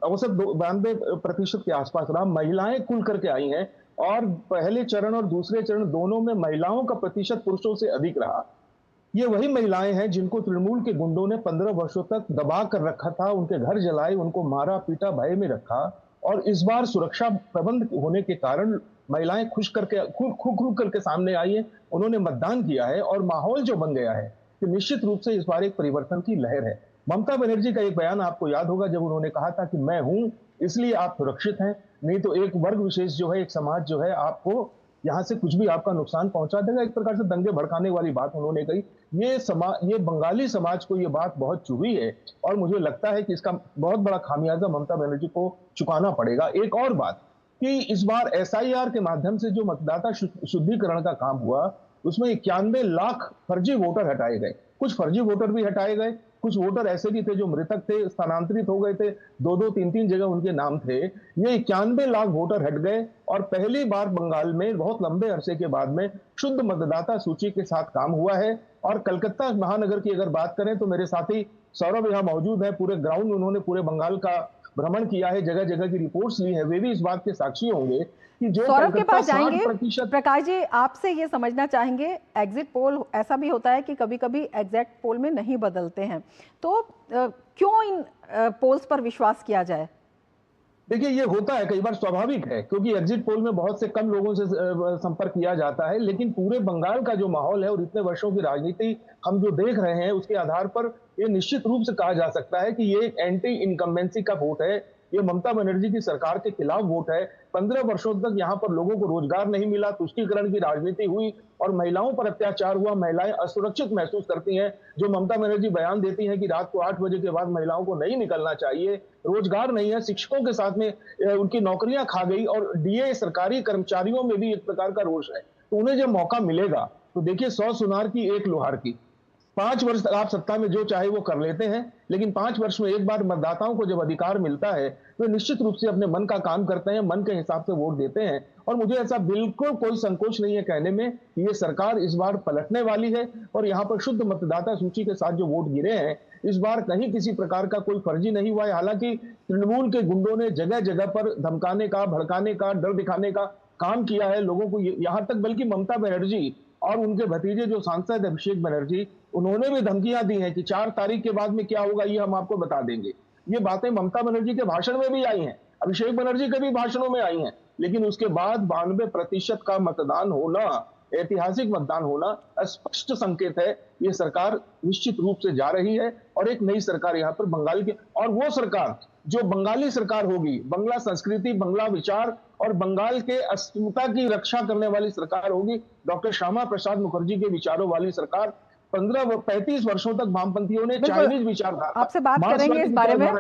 औसत 92% के आसपास रहा। महिलाएं खुल करके आई हैं और पहले चरण और दूसरे चरण दोनों में महिलाओं का प्रतिशत पुरुषों से अधिक रहा। ये वही महिलाएं हैं जिनको तृणमूल के गुंडों ने 15 वर्षों तक दबा कर रखा था, उनके घर जलाए, उनको मारा पीटा, भय में रखा। और इस बार सुरक्षा प्रबंध होने के कारण महिलाएं खुल करके सामने आई है, उन्होंने मतदान किया है और माहौल जो बन गया है कि निश्चित रूप से इस बार एक परिवर्तन की लहर है। ममता बनर्जी का एक बयान आपको याद होगा जब उन्होंने कहा था कि मैं हूं इसलिए आप सुरक्षित हैं, नहीं तो एक वर्ग विशेष जो है, एक समाज जो है, आपको यहाँ से कुछ भी आपका नुकसान पहुंचा देगा। एक प्रकार से दंगे भड़काने वाली बात उन्होंने कही। ये बंगाली समाज को ये बात बहुत चुभी है और मुझे लगता है कि इसका बहुत बड़ा खामियाजा ममता बनर्जी को चुकाना पड़ेगा। एक और बात कि इस बार एसआईआर के माध्यम से जो मतदाता शुद्धिकरण का काम हुआ उसमें 91 लाख फर्जी वोटर हटाए गए। कुछ फर्जी वोटर भी हटाए गए, कुछ वोटर ऐसे भी थे जो मृतक थे, स्थानांतरित हो गए थे, 2-2, 3-3 जगह उनके नाम थे। ये 91 लाख वोटर हट गए और पहली बार बंगाल में बहुत लंबे अरसे के बाद में शुद्ध मतदाता सूची के साथ काम हुआ है। और कलकत्ता महानगर की अगर बात करें तो मेरे साथी सौरभ यहाँ मौजूद है, पूरे ग्राउंड उन्होंने पूरे बंगाल का भ्रमण किया है, जगह जगह की रिपोर्ट्स ली है, वे भी इस बात के साक्षी होंगे कि जो सौरभ के पास जाएंगे। प्रकाश जी, आपसे ये समझना चाहेंगे, एग्जिट पोल ऐसा भी होता है कि कभी कभी एग्जिट पोल में नहीं बदलते हैं, तो क्यों इन पोल्स पर विश्वास किया जाए? देखिए ये होता है, कई बार स्वाभाविक है क्योंकि एग्जिट पोल में बहुत से कम लोगों से संपर्क किया जाता है, लेकिन पूरे बंगाल का जो माहौल है और इतने वर्षों की राजनीति हम जो देख रहे हैं उसके आधार पर ये निश्चित रूप से कहा जा सकता है कि ये एक एंटी इनकम्बेंसी का वोट है, ये ममता बनर्जी की सरकार के खिलाफ वोट है। 15 वर्षों तक यहाँ पर लोगों को रोजगार नहीं मिला, तुष्टीकरण की राजनीति हुई और महिलाओं पर अत्याचार हुआ, महिलाएं असुरक्षित महसूस करती हैं। जो ममता बनर्जी बयान देती हैं कि रात को 8 बजे के बाद महिलाओं को नहीं निकलना चाहिए, रोजगार नहीं है, शिक्षकों के साथ में उनकी नौकरियां खा गई और डीए सरकारी कर्मचारियों में भी एक प्रकार का रोष है। तो उन्हें जब मौका मिलेगा तो देखिए 100 सुनार की 1 लोहार की, 5 वर्ष तक आप सत्ता में जो चाहे वो कर लेते हैं, लेकिन 5 वर्ष में एक बार मतदाताओं को जब अधिकार मिलता है तो निश्चित रूप से अपने मन का काम करते हैं, मन के हिसाब से वोट देते हैं। और मुझे ऐसा बिल्कुल कोई संकोच नहीं है कहने में कि ये सरकार इस बार पलटने वाली है और यहाँ पर शुद्ध मतदाता सूची के साथ जो वोट गिरे हैं इस बार कहीं किसी प्रकार का कोई फर्जी नहीं हुआ है। हालांकि तृणमूल के गुंडों ने जगह जगह पर धमकाने का, भड़काने का, डर दिखाने का काम किया है लोगों को, यहाँ तक बल्कि ममता बनर्जी और उनके भतीजे जो सांसद अभिषेक बनर्जी, उन्होंने भी धमकियां दी हैं कि 4 तारीख के बाद में क्या होगा ये हम आपको बता देंगे। ये बातें ममता बनर्जी के भाषण में भी आई हैं, अभिषेक बनर्जी के भी भाषणों में आई हैं, लेकिन उसके बाद 92% का मतदान होना, ऐतिहासिक मतदान होना स्पष्ट संकेत है ये सरकार निश्चित रूप से जा रही है और एक नई सरकार यहाँ पर बंगाल की, और वो सरकार जो बंगाली सरकार होगी, बंगला संस्कृति, बंगला विचार और बंगाल के अस्मिता की रक्षा करने वाली सरकार होगी। डॉक्टर श्यामा प्रसाद मुखर्जी के विचारों वाली सरकार। 35 वर्षों तक वामपंथियों ने चाइनीज विचारधारा, आपसे बात करेंगे इस बारे में।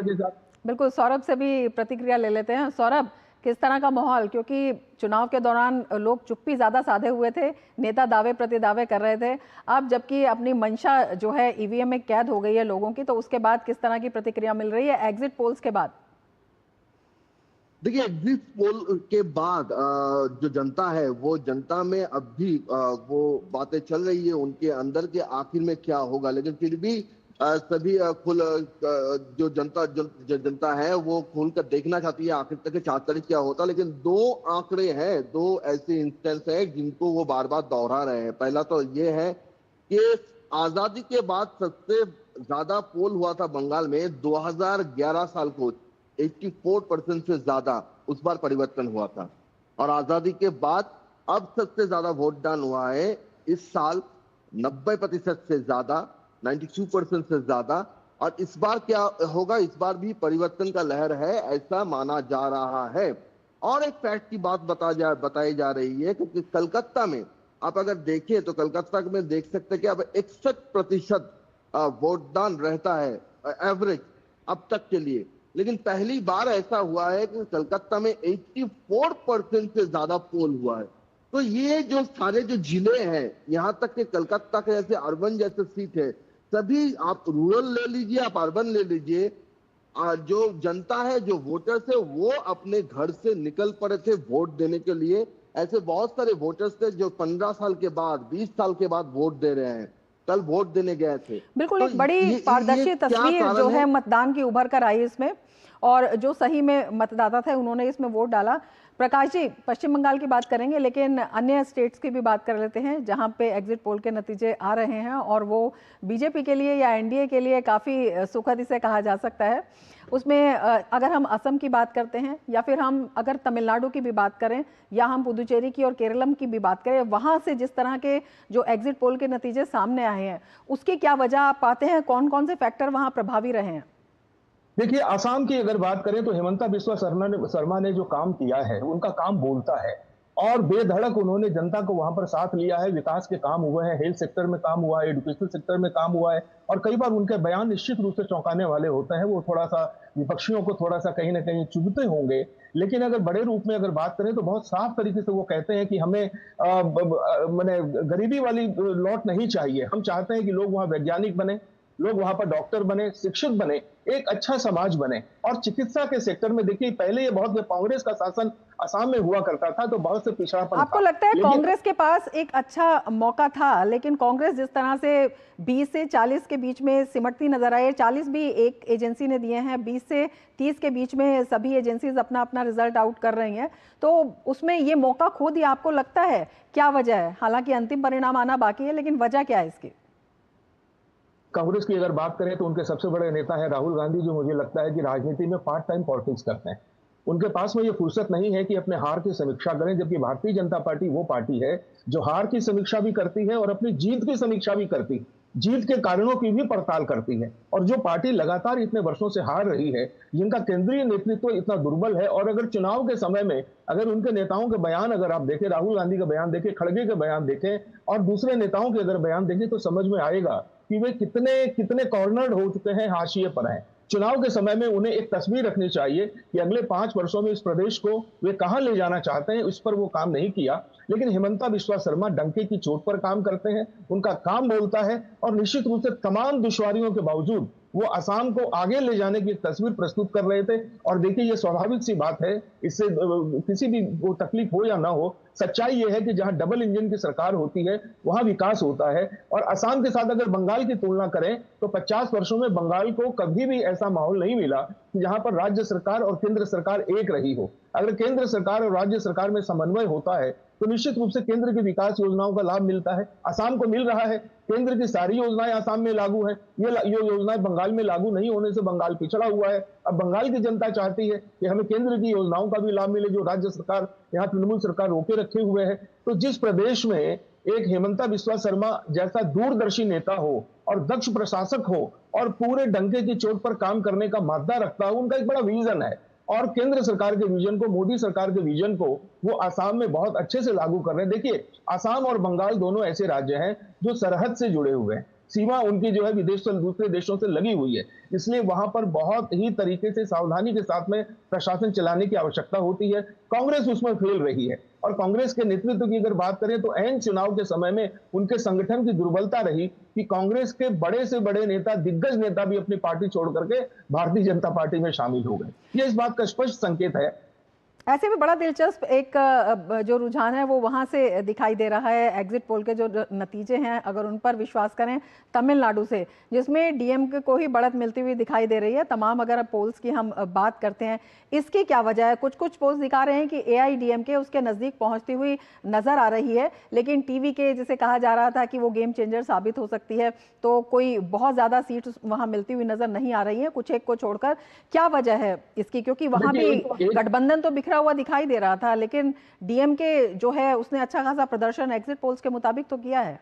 बिल्कुल, सौरभ से भी प्रतिक्रिया ले लेते हैं। सौरभ, किस तरह का माहौल, क्योंकि चुनाव के दौरान लोग चुप्पी ज्यादा साधे हुए थे, नेता दावे प्रतिदावे कर रहे थे। अब जबकि अपनी मंशा जो है ईवीएम में कैद हो गई है लोगों की, तो उसके बाद किस तरह की प्रतिक्रिया मिल रही है एग्जिट पोल्स के बाद? देखिए, एग्जिट पोल के बाद जो जनता है वो जनता में अब भी वो बातें चल रही है उनके अंदर के आखिर में क्या होगा, लेकिन फिर भी सभी जो जनता है वो खुलकर देखना चाहती है आखिर तक 4 तारीख क्या होता है। लेकिन 2 आंकड़े हैं, 2 ऐसे इंस्टेंस है जिनको वो बार बार दोहरा रहे हैं। पहला तो ये है कि आजादी के बाद सबसे ज्यादा पोल हुआ था बंगाल में 2011 साल को, 84% से ज्यादा उस बार परिवर्तन हुआ था। और आजादी के बाद अब सबसे ज्यादा वोट दान हुआ है इस साल 90% से ज्यादा, 92% से ज्यादा। और इस बार क्या होगा, इस बार भी परिवर्तन का लहर है ऐसा माना जा रहा है। और एक फैक्ट की बात बताई जा रही है कि कलकत्ता में आप अगर देखें तो कलकत्ता में देख सकते हैं कि अब 61% वोटदान रहता है एवरेज अब तक के लिए। लेकिन पहली बार ऐसा हुआ है कि कलकत्ता में 84% से ज्यादा पोल हुआ है। तो ये जो सारे जो जिले हैं, यहाँ तक कि कलकत्ता के जैसे अर्बन जैसे सीट है, सभी आप रूरल ले लीजिए, आप अर्बन ले लीजिए, जो जनता है, जो वोटर्स है, वो अपने घर से निकल पड़े थे वोट देने के लिए। ऐसे बहुत सारे वोटर्स थे जो 15 साल के बाद, 20 साल के बाद वोट दे रहे हैं, कल वोट देने गए थे। बिल्कुल, तो एक बड़ी पारदर्शी तस्वीर जो है मतदान की उभर कर आई इसमें, और जो सही में मतदाता थे उन्होंने इसमें वोट डाला। प्रकाश जी, पश्चिम बंगाल की बात करेंगे, लेकिन अन्य स्टेट्स की भी बात कर लेते हैं जहां पे एग्जिट पोल के नतीजे आ रहे हैं और वो बीजेपी के लिए या एनडीए के लिए काफ़ी सुखद इसे कहा जा सकता है। उसमें अगर हम असम की बात करते हैं या फिर हम अगर तमिलनाडु की भी बात करें या हम पुदुचेरी की और केरलम की भी बात करें, वहाँ से जिस तरह के जो एग्जिट पोल के नतीजे सामने आए हैं उसकी क्या वजह आप पाते हैं, कौन कौन से फैक्टर वहाँ प्रभावी रहे हैं? देखिए, असम की अगर बात करें तो हिमंता बिस्वा शर्मा ने जो काम किया है, उनका काम बोलता है और बेधड़क उन्होंने जनता को वहां पर साथ लिया है। विकास के काम हुए हैं, हेल्थ सेक्टर में काम हुआ है, एजुकेशन सेक्टर में काम हुआ है, और कई बार उनके बयान निश्चित रूप से चौंकाने वाले होते हैं। वो थोड़ा सा विपक्षियों को थोड़ा सा कहीं ना कहीं चुभते होंगे, लेकिन अगर बड़े रूप में अगर बात करें तो बहुत साफ तरीके से वो कहते हैं कि हमें माने गरीबी वाली लौट नहीं चाहिए। हम चाहते हैं कि लोग वहाँ वैज्ञानिक बने, लोग वहां पर डॉक्टर बने, शिक्षित बने, एक अच्छा समाज बने। और चिकित्सा के सेक्टर में देखिए, पहले ये बहुत कांग्रेस का शासन असम में हुआ करता था तो बहुत से पिछड़ापन आपको लगता है कांग्रेस के पास एक अच्छा मौका था, लेकिन कांग्रेस जिस तरह से 20 से 40 के बीच में सिमटती नजर आई, 40 भी एक एजेंसी ने दिए हैं, 20 से 30 के बीच में सभी एजेंसीज अपना अपना रिजल्ट आउट कर रही हैं, तो उसमें ये मौका खो दिया आपको लगता है? क्या वजह है? हालांकि अंतिम परिणाम आना बाकी है, लेकिन वजह क्या है इसकी? कांग्रेस की अगर बात करें तो उनके सबसे बड़े नेता है राहुल गांधी, जो मुझे लगता है कि राजनीति में पार्ट टाइम पॉलिटिक्स करते हैं। उनके पास में ये फुर्सत नहीं है कि अपने हार की समीक्षा करें, जबकि भारतीय जनता पार्टी वो पार्टी है जो हार की समीक्षा भी करती है और अपनी जीत की समीक्षा भी करती है, जीत के कारणों की भी पड़ताल करती है। और जो पार्टी लगातार इतने वर्षों से हार रही है, जिनका केंद्रीय नेतृत्व इतना दुर्बल है, और अगर चुनाव के समय में अगर उनके नेताओं के बयान अगर आप देखें, राहुल गांधी का बयान देखें, खड़गे के बयान देखें और दूसरे नेताओं के अगर बयान देखें, तो समझ में आएगा कि वे कितने कॉर्नर्ड हो चुके हैं, हाशिए पर हैं। चुनाव के समय में उन्हें एक तस्वीर रखनी चाहिए कि अगले 5 वर्षों में इस प्रदेश को वे कहां ले जाना चाहते हैं, इस पर वो काम नहीं किया। लेकिन हिमंता बिस्वा शर्मा डंके की चोट पर काम करते हैं, उनका काम बोलता है, और निश्चित रूप से तमाम दुश्वारियों के बावजूद वो असम को आगे ले जाने की तस्वीर प्रस्तुत कर रहे थे। और देखिए, ये स्वाभाविक सी बात है, इससे किसी भी को तकलीफ हो या ना हो, सच्चाई ये है कि जहां डबल इंजन की सरकार होती है वहां विकास होता है। और असम के साथ अगर बंगाल की तुलना करें तो 50 वर्षों में बंगाल को कभी भी ऐसा माहौल नहीं मिला कि जहां पर राज्य सरकार और केंद्र सरकार एक रही हो। अगर केंद्र सरकार और राज्य सरकार में समन्वय होता है तो निश्चित रूप से केंद्र की विकास योजनाओं का लाभ मिलता है, असम को मिल रहा है। केंद्र की सारी योजनाएं असम में लागू है, ये योजनाएं बंगाल में लागू नहीं होने से बंगाल पिछड़ा हुआ है। अब बंगाल की जनता चाहती है कि हमें केंद्र की योजनाओं का भी लाभ मिले, जो राज्य सरकार, यहाँ तृणमूल सरकार रोके रखे हुए है। तो जिस प्रदेश में एक हिमंता बिस्वा शर्मा जैसा दूरदर्शी नेता हो और दक्ष प्रशासक हो और पूरे डंके की चोट पर काम करने का मादा रखता हो, उनका एक बड़ा विजन है, और केंद्र सरकार के विजन को, मोदी सरकार के विजन को वो असम में बहुत अच्छे से लागू कर रहे हैं। देखिए, असम और बंगाल दोनों ऐसे राज्य हैं जो सरहद से जुड़े हुए हैं। सीमा उनकी जो है विदेश से दूसरे देशों से लगी हुई है, इसलिए वहां पर बहुत ही तरीके से सावधानी के साथ में प्रशासन चलाने की आवश्यकता होती है। कांग्रेस उसमें फेल रही है और कांग्रेस के नेतृत्व की अगर बात करें तो ऐन चुनाव के समय में उनके संगठन की दुर्बलता रही कि कांग्रेस के बड़े से बड़े नेता, दिग्गज नेता भी अपनी पार्टी छोड़ करके भारतीय जनता पार्टी में शामिल हो गए। ये इस बात का स्पष्ट संकेत है। ऐसे में बड़ा दिलचस्प एक जो रुझान है वो वहां से दिखाई दे रहा है। एग्जिट पोल के जो नतीजे हैं अगर उन पर विश्वास करें तमिलनाडु से, जिसमें डीएमके को ही बढ़त मिलती हुई दिखाई दे रही है। तमाम अगर पोल्स की हम बात करते हैं, इसकी क्या वजह है? कुछ पोल्स दिखा रहे हैं कि एआईडीएमके उसके नजदीक पहुंचती हुई नजर आ रही है, लेकिन टीवी के जिसे कहा जा रहा था कि वो गेम चेंजर साबित हो सकती है, तो कोई बहुत ज्यादा सीट वहां मिलती हुई नजर नहीं आ रही है, कुछ एक को छोड़कर। क्या वजह है इसकी? क्योंकि वहां भी गठबंधन तो बिखरा हुआ दिखाई दे रहा था, लेकिन डीएमके जो है उसने अच्छा खासा प्रदर्शन एग्जिट पोल्स के मुताबिक तो किया है।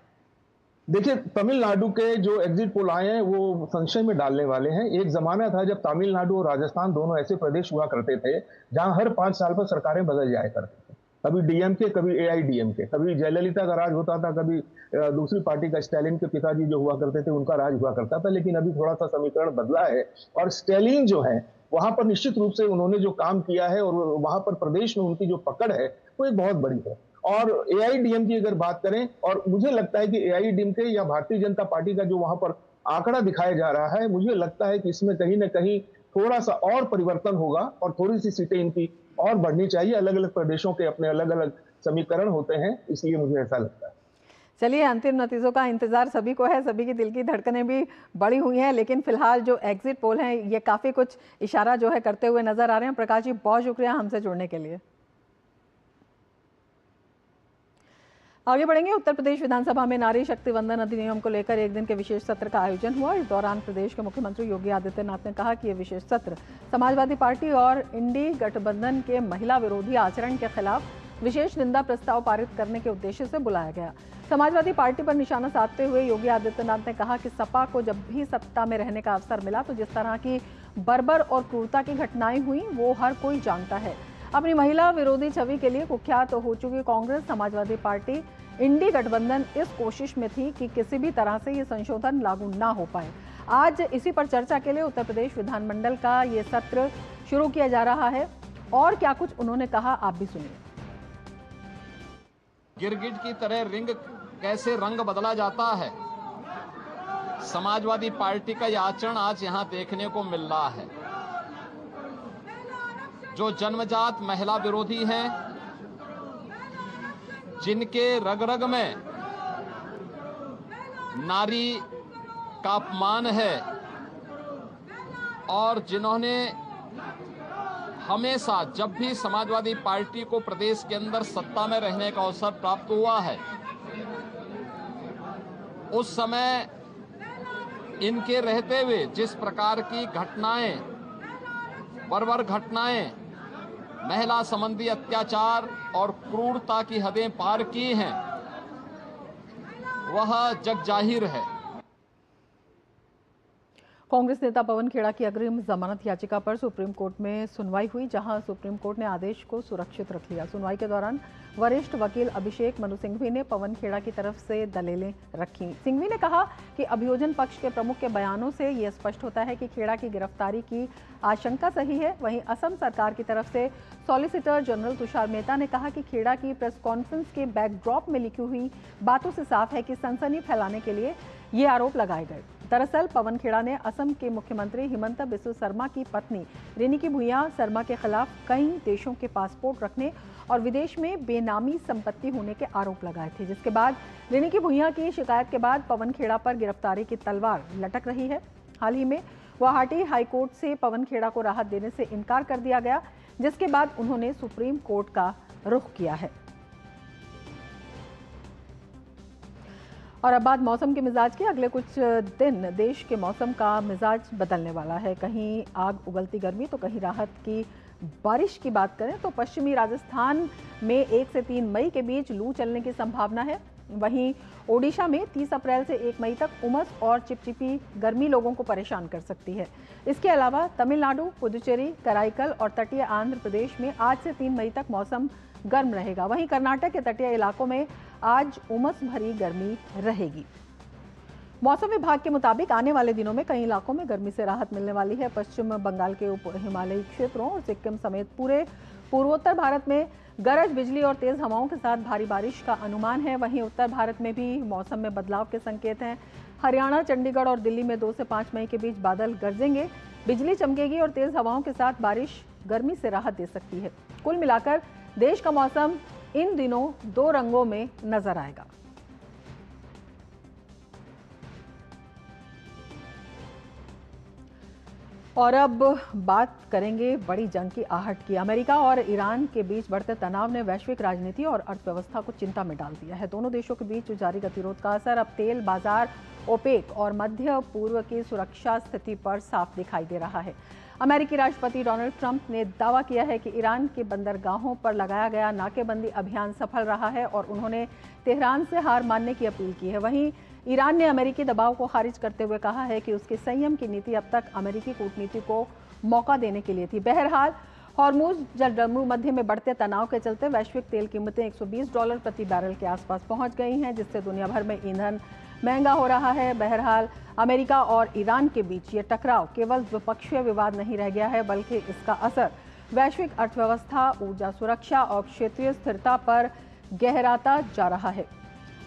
देखिए, तमिलनाडु के जो एग्जिट पोल आए हैं वो संशय में डालने वाले हैं। एक जमाना था जब तमिलनाडु और राजस्थान दोनों ऐसे प्रदेश हुआ करते थे जहां हर 5 साल पर सरकारें बदल जाया करती थी। कभी डीएमके, कभी एआईडीएमके, कभी जयललिता का राज होता था, कभी दूसरी पार्टी का स्टैलिन के पिताजी जो हुआ करते थे उनका राज हुआ करता था। लेकिन अभी थोड़ा सा समीकरण बदला है और स्टैलिन जो है वहां पर निश्चित रूप से उन्होंने जो काम किया है और वहां पर प्रदेश में उनकी जो पकड़ है वो एक बहुत बड़ी है। और एआईडीएम की अगर बात करें, और मुझे लगता है कि एआईडीएमके या भारतीय जनता पार्टी का जो वहां पर आंकड़ा दिखाया जा रहा है, मुझे लगता है कि इसमें कहीं ना कहीं थोड़ा सा और परिवर्तन होगा और थोड़ी सी सीटें इनकी और बढ़नी चाहिए। अलग अलग प्रदेशों के अपने अलग अलग समीकरण होते हैं, इसलिए मुझे ऐसा लगता है। चलिए, अंतिम नतीजों का इंतजार सभी को है, सभी की दिल की धड़कनें भी बढ़ी हुई हैं, लेकिन फिलहाल जो एग्जिट पोल हैं ये काफी कुछ इशारा जो है करते हुए नजर आ रहे हैं। प्रकाश जी, बहुत शुक्रिया हमसे जुड़ने के लिए। आगे बढ़ेंगे। उत्तर प्रदेश विधानसभा में नारी शक्ति वंदन अधिनियम को लेकर एक दिन के विशेष सत्र का आयोजन हुआ। इस दौरान प्रदेश के मुख्यमंत्री योगी आदित्यनाथ ने कहा कि यह विशेष सत्र समाजवादी पार्टी और इंडी गठबंधन के महिला विरोधी आचरण के खिलाफ विशेष निंदा प्रस्ताव पारित करने के उद्देश्य से बुलाया गया। समाजवादी पार्टी पर निशाना साधते हुए योगी आदित्यनाथ ने कहा कि सपा को जब भी सत्ता में रहने का अवसर मिला तो जिस तरह की बर्बर और क्रूरता की घटनाएं हुई वो हर कोई जानता है। अपनी महिला विरोधी छवि के लिए कुख्यात हो चुकी कांग्रेस, समाजवादी पार्टी, इंडी गठबंधन इस कोशिश में थी कि किसी भी तरह से ये संशोधन लागू ना हो पाए। आज इसी पर चर्चा के लिए उत्तर प्रदेश विधानमंडल का ये सत्र शुरू किया जा रहा है और क्या कुछ उन्होंने कहा आप भी सुनिए। गिरगिट की तरह रिंग कैसे रंग बदला जाता है, समाजवादी पार्टी का यह आचरण आज यहां देखने को मिल रहा है। जो जन्मजात महिला विरोधी हैं, जिनके रग रग में नारी का अपमान है और जिन्होंने हमेशा जब भी समाजवादी पार्टी को प्रदेश के अंदर सत्ता में रहने का अवसर प्राप्त हुआ है उस समय इनके रहते हुए जिस प्रकार की घटनाएं, बर्बर घटनाएं, महिला संबंधी अत्याचार और क्रूरता की हदें पार की हैं, वह जग जाहिर है। कांग्रेस नेता पवन खेड़ा की अग्रिम जमानत याचिका पर सुप्रीम कोर्ट में सुनवाई हुई, जहां सुप्रीम कोर्ट ने आदेश को सुरक्षित रख लिया। सुनवाई के दौरान वरिष्ठ वकील अभिषेक मनु सिंघवी ने पवन खेड़ा की तरफ से दलीलें रखी। सिंघवी ने कहा कि अभियोजन पक्ष के प्रमुख के बयानों से यह स्पष्ट होता है कि खेड़ा की गिरफ्तारी की आशंका सही है। वहीं असम सरकार की तरफ से सॉलिसिटर जनरल तुषार मेहता ने कहा कि खेड़ा की प्रेस कॉन्फ्रेंस के बैकड्रॉप में लिखी हुई बातों से साफ है कि सनसनी फैलाने के लिए ये आरोप लगाए गए। दरअसल पवन खेड़ा ने असम के मुख्यमंत्री हिमंता बिस्वा शर्मा की पत्नी रिनिकी भुइयां शर्मा के खिलाफ कई देशों के पासपोर्ट रखने और विदेश में बेनामी संपत्ति होने के आरोप लगाए थे, जिसके बाद रिनिकी भुइयां की शिकायत के बाद पवन खेड़ा पर गिरफ्तारी की तलवार लटक रही है। हाल ही में गुवाहाटी हाईकोर्ट से पवन खेड़ा को राहत देने से इनकार कर दिया गया, जिसके बाद उन्होंने सुप्रीम कोर्ट का रुख किया है। और अब बात मौसम के मिजाज की। अगले कुछ दिन देश के मौसम का मिजाज बदलने वाला है। कहीं आग उगलती गर्मी तो कहीं राहत की बारिश की बात करें तो पश्चिमी राजस्थान में 1 से 3 मई के बीच लू चलने की संभावना है। वहीं ओडिशा में 30 अप्रैल से 1 मई तक उमस और चिपचिपी गर्मी लोगों को परेशान कर सकती है। इसके अलावा तमिलनाडु, पुदुचेरी, कराईकल और तटीय आंध्र प्रदेश में आज से 3 मई तक मौसम गर्म रहेगा। वहीं कर्नाटक के तटीय इलाकों में आज उमस भरी गर्मी रहेगी। मौसम विभाग के मुताबिक आने वाले दिनों में कई इलाकों में गर्मी से राहत मिलने वाली है। पश्चिम बंगाल के उप हिमालयी क्षेत्रों और सिक्किम समेत पूरे पूर्वोत्तर भारत में गरज बिजली और तेज हवाओं के साथ भारी बारिश का अनुमान है। वहीं उत्तर भारत में भी मौसम में बदलाव के संकेत हैं। हरियाणा, चंडीगढ़ और दिल्ली में 2 से 5 मई के बीच बादल गरजेंगे, बिजली चमकेगी और तेज हवाओं के साथ बारिश गर्मी से राहत दे सकती है। कुल मिलाकर देश का मौसम इन दिनों 2 रंगों में नजर आएगा। और अब बात करेंगे बड़ी जंग की आहट की। अमेरिका और ईरान के बीच बढ़ते तनाव ने वैश्विक राजनीति और अर्थव्यवस्था को चिंता में डाल दिया है। दोनों देशों के बीच जारी गतिरोध का असर अब तेल बाजार, ओपेक और मध्य पूर्व की सुरक्षा स्थिति पर साफ दिखाई दे रहा है। अमेरिकी राष्ट्रपति डोनाल्ड ट्रंप ने दावा किया है कि ईरान के बंदरगाहों पर लगाया गया नाकेबंदी अभियान सफल रहा है और उन्होंने तेहरान से हार मानने की अपील की है। वहीं ईरान ने अमेरिकी दबाव को खारिज करते हुए कहा है कि उसकी संयम की नीति अब तक अमेरिकी कूटनीति को मौका देने के लिए थी। बहरहाल हॉर्मुज जलसंधि मध्य में बढ़ते तनाव के चलते वैश्विक तेल कीमतें $120 प्रति बैरल के आसपास पहुंच गई हैं, जिससे दुनिया भर में ईंधन महंगा हो रहा है। बहरहाल अमेरिका और ईरान के बीच ये टकराव केवल द्विपक्षीय विवाद नहीं रह गया है, बल्कि इसका असर वैश्विक अर्थव्यवस्था, ऊर्जा सुरक्षा और क्षेत्रीय स्थिरता पर गहराता जा रहा है।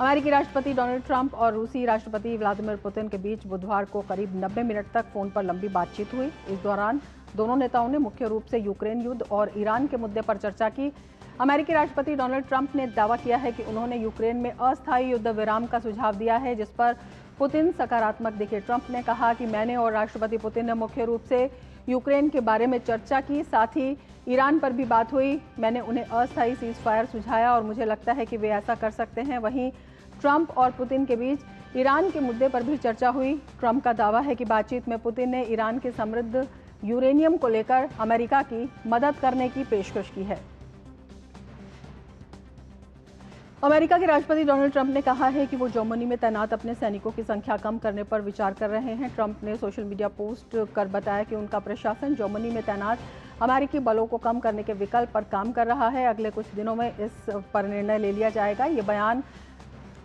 अमेरिकी राष्ट्रपति डोनाल्ड ट्रंप और रूसी राष्ट्रपति व्लादिमीर पुतिन के बीच बुधवार को करीब 90 मिनट तक फोन पर लंबी बातचीत हुई। इस दौरान दोनों नेताओं ने मुख्य रूप से यूक्रेन युद्ध और ईरान के मुद्दे पर चर्चा की। अमेरिकी राष्ट्रपति डोनाल्ड ट्रंप ने दावा किया है कि उन्होंने यूक्रेन में अस्थायी युद्ध विराम का सुझाव दिया है, जिस पर पुतिन सकारात्मक दिखे। ट्रंप ने कहा कि मैंने और राष्ट्रपति पुतिन ने मुख्य रूप से यूक्रेन के बारे में चर्चा की, साथ ही ईरान पर भी बात हुई। मैंने उन्हें अस्थायी सीज फायर सुझाया और मुझे लगता है कि वे ऐसा कर सकते हैं। वहीं ट्रंप और पुतिन के बीच ईरान के मुद्दे पर भी चर्चा हुई। ट्रंप का दावा है कि बातचीत में पुतिन ने ईरान के समृद्ध यूरेनियम को लेकर अमेरिका की मदद करने की पेशकश की है। अमेरिका के राष्ट्रपति डोनाल्ड ट्रंप ने कहा है कि वो जर्मनी में तैनात अपने सैनिकों की संख्या कम करने पर विचार कर रहे हैं। ट्रंप ने सोशल मीडिया पोस्ट कर बताया कि उनका प्रशासन जर्मनी में तैनात अमेरिकी बलों को कम करने के विकल्प पर काम कर रहा है। अगले कुछ दिनों में इस पर निर्णय ले लिया जाएगा। ये बयान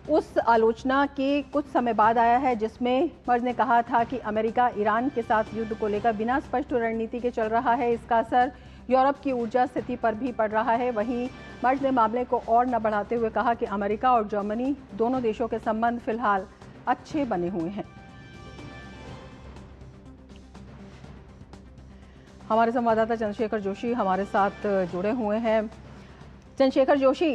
उस आलोचना के कुछ समय बाद आया है जिसमें मर्ज ने कहा था कि अमेरिका ईरान के साथ युद्ध को लेकर बिना स्पष्ट रणनीति के चल रहा है। इसका असर यूरोप की ऊर्जा स्थिति पर भी पड़ रहा है। वहीं मर्ज ने मामले को और न बढ़ाते हुए कहा कि अमेरिका और जर्मनी दोनों देशों के संबंध फिलहाल अच्छे बने हुए हैं। हमारे संवाददाता चंद्रशेखर जोशी हमारे साथ जुड़े हुए हैं। चंद्रशेखर जोशी,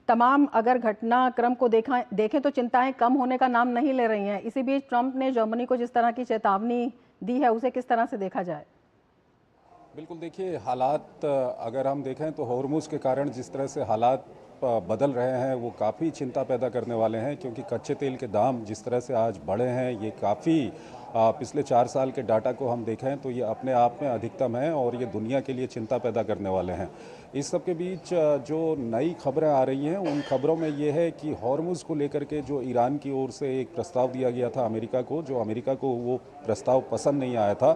तमाम अगर घटनाक्रम को देखें तो चिंताएं कम होने का नाम नहीं ले रही हैं। इसी बीच ट्रंप ने जर्मनी को जिस तरह की चेतावनी दी है उसे किस तरह से देखा जाए? बिल्कुल, देखिए हालात अगर हम देखें तो हॉर्मुज के कारण जिस तरह से हालात बदल रहे हैं वो काफ़ी चिंता पैदा करने वाले हैं, क्योंकि कच्चे तेल के दाम जिस तरह से आज बढ़े हैं ये काफ़ी पिछले 4 साल के डाटा को हम देखें तो ये अपने आप में अधिकतम है और ये दुनिया के लिए चिंता पैदा करने वाले हैं। इस सब के बीच जो नई खबरें आ रही हैं उन खबरों में ये है कि हॉर्मुज को लेकर के जो ईरान की ओर से एक प्रस्ताव दिया गया था अमेरिका को, जो अमेरिका को वो प्रस्ताव पसंद नहीं आया था,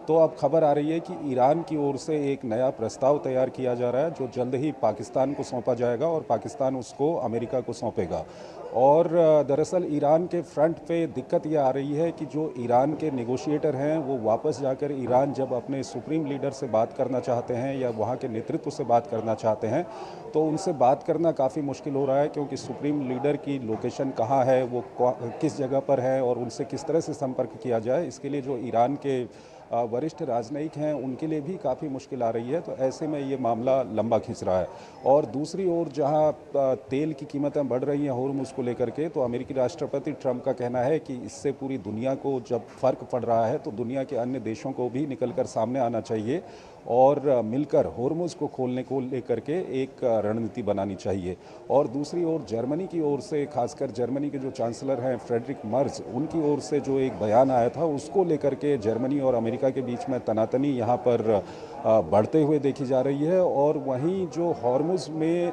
तो अब खबर आ रही है कि ईरान की ओर से एक नया प्रस्ताव तैयार किया जा रहा है जो जल्द ही पाकिस्तान को सौंपा जाएगा और पाकिस्तान उसको अमेरिका को सौंपेगा। और दरअसल ईरान के फ्रंट पे दिक्कत ये आ रही है कि जो ईरान के नेगोशिएटर हैं वो वापस जाकर ईरान जब अपने सुप्रीम लीडर से बात करना चाहते हैं या वहाँ के नेतृत्व से बात करना चाहते हैं तो उनसे बात करना काफ़ी मुश्किल हो रहा है, क्योंकि सुप्रीम लीडर की लोकेशन कहाँ है, वो किस जगह पर है और उनसे किस तरह से संपर्क किया जाए, इसके लिए जो ईरान के वरिष्ठ राजनयिक हैं उनके लिए भी काफ़ी मुश्किल आ रही है। तो ऐसे में ये मामला लंबा खिंच रहा है। और दूसरी ओर जहां तेल की कीमतें बढ़ रही हैं हॉर्मुज को लेकर के, तो अमेरिकी राष्ट्रपति ट्रंप का कहना है कि इससे पूरी दुनिया को जब फ़र्क पड़ रहा है तो दुनिया के अन्य देशों को भी निकलकर सामने आना चाहिए और मिलकर हॉर्मुज को खोलने को लेकर के एक रणनीति बनानी चाहिए। और दूसरी ओर जर्मनी की ओर से, खासकर जर्मनी के जो चांसलर हैं फ्रेडरिक मर्ज, उनकी ओर से जो एक बयान आया था उसको लेकर के जर्मनी और अमेरिका के बीच में तनातनी यहाँ पर बढ़ते हुए देखी जा रही है। और वहीं जो हॉर्मुज में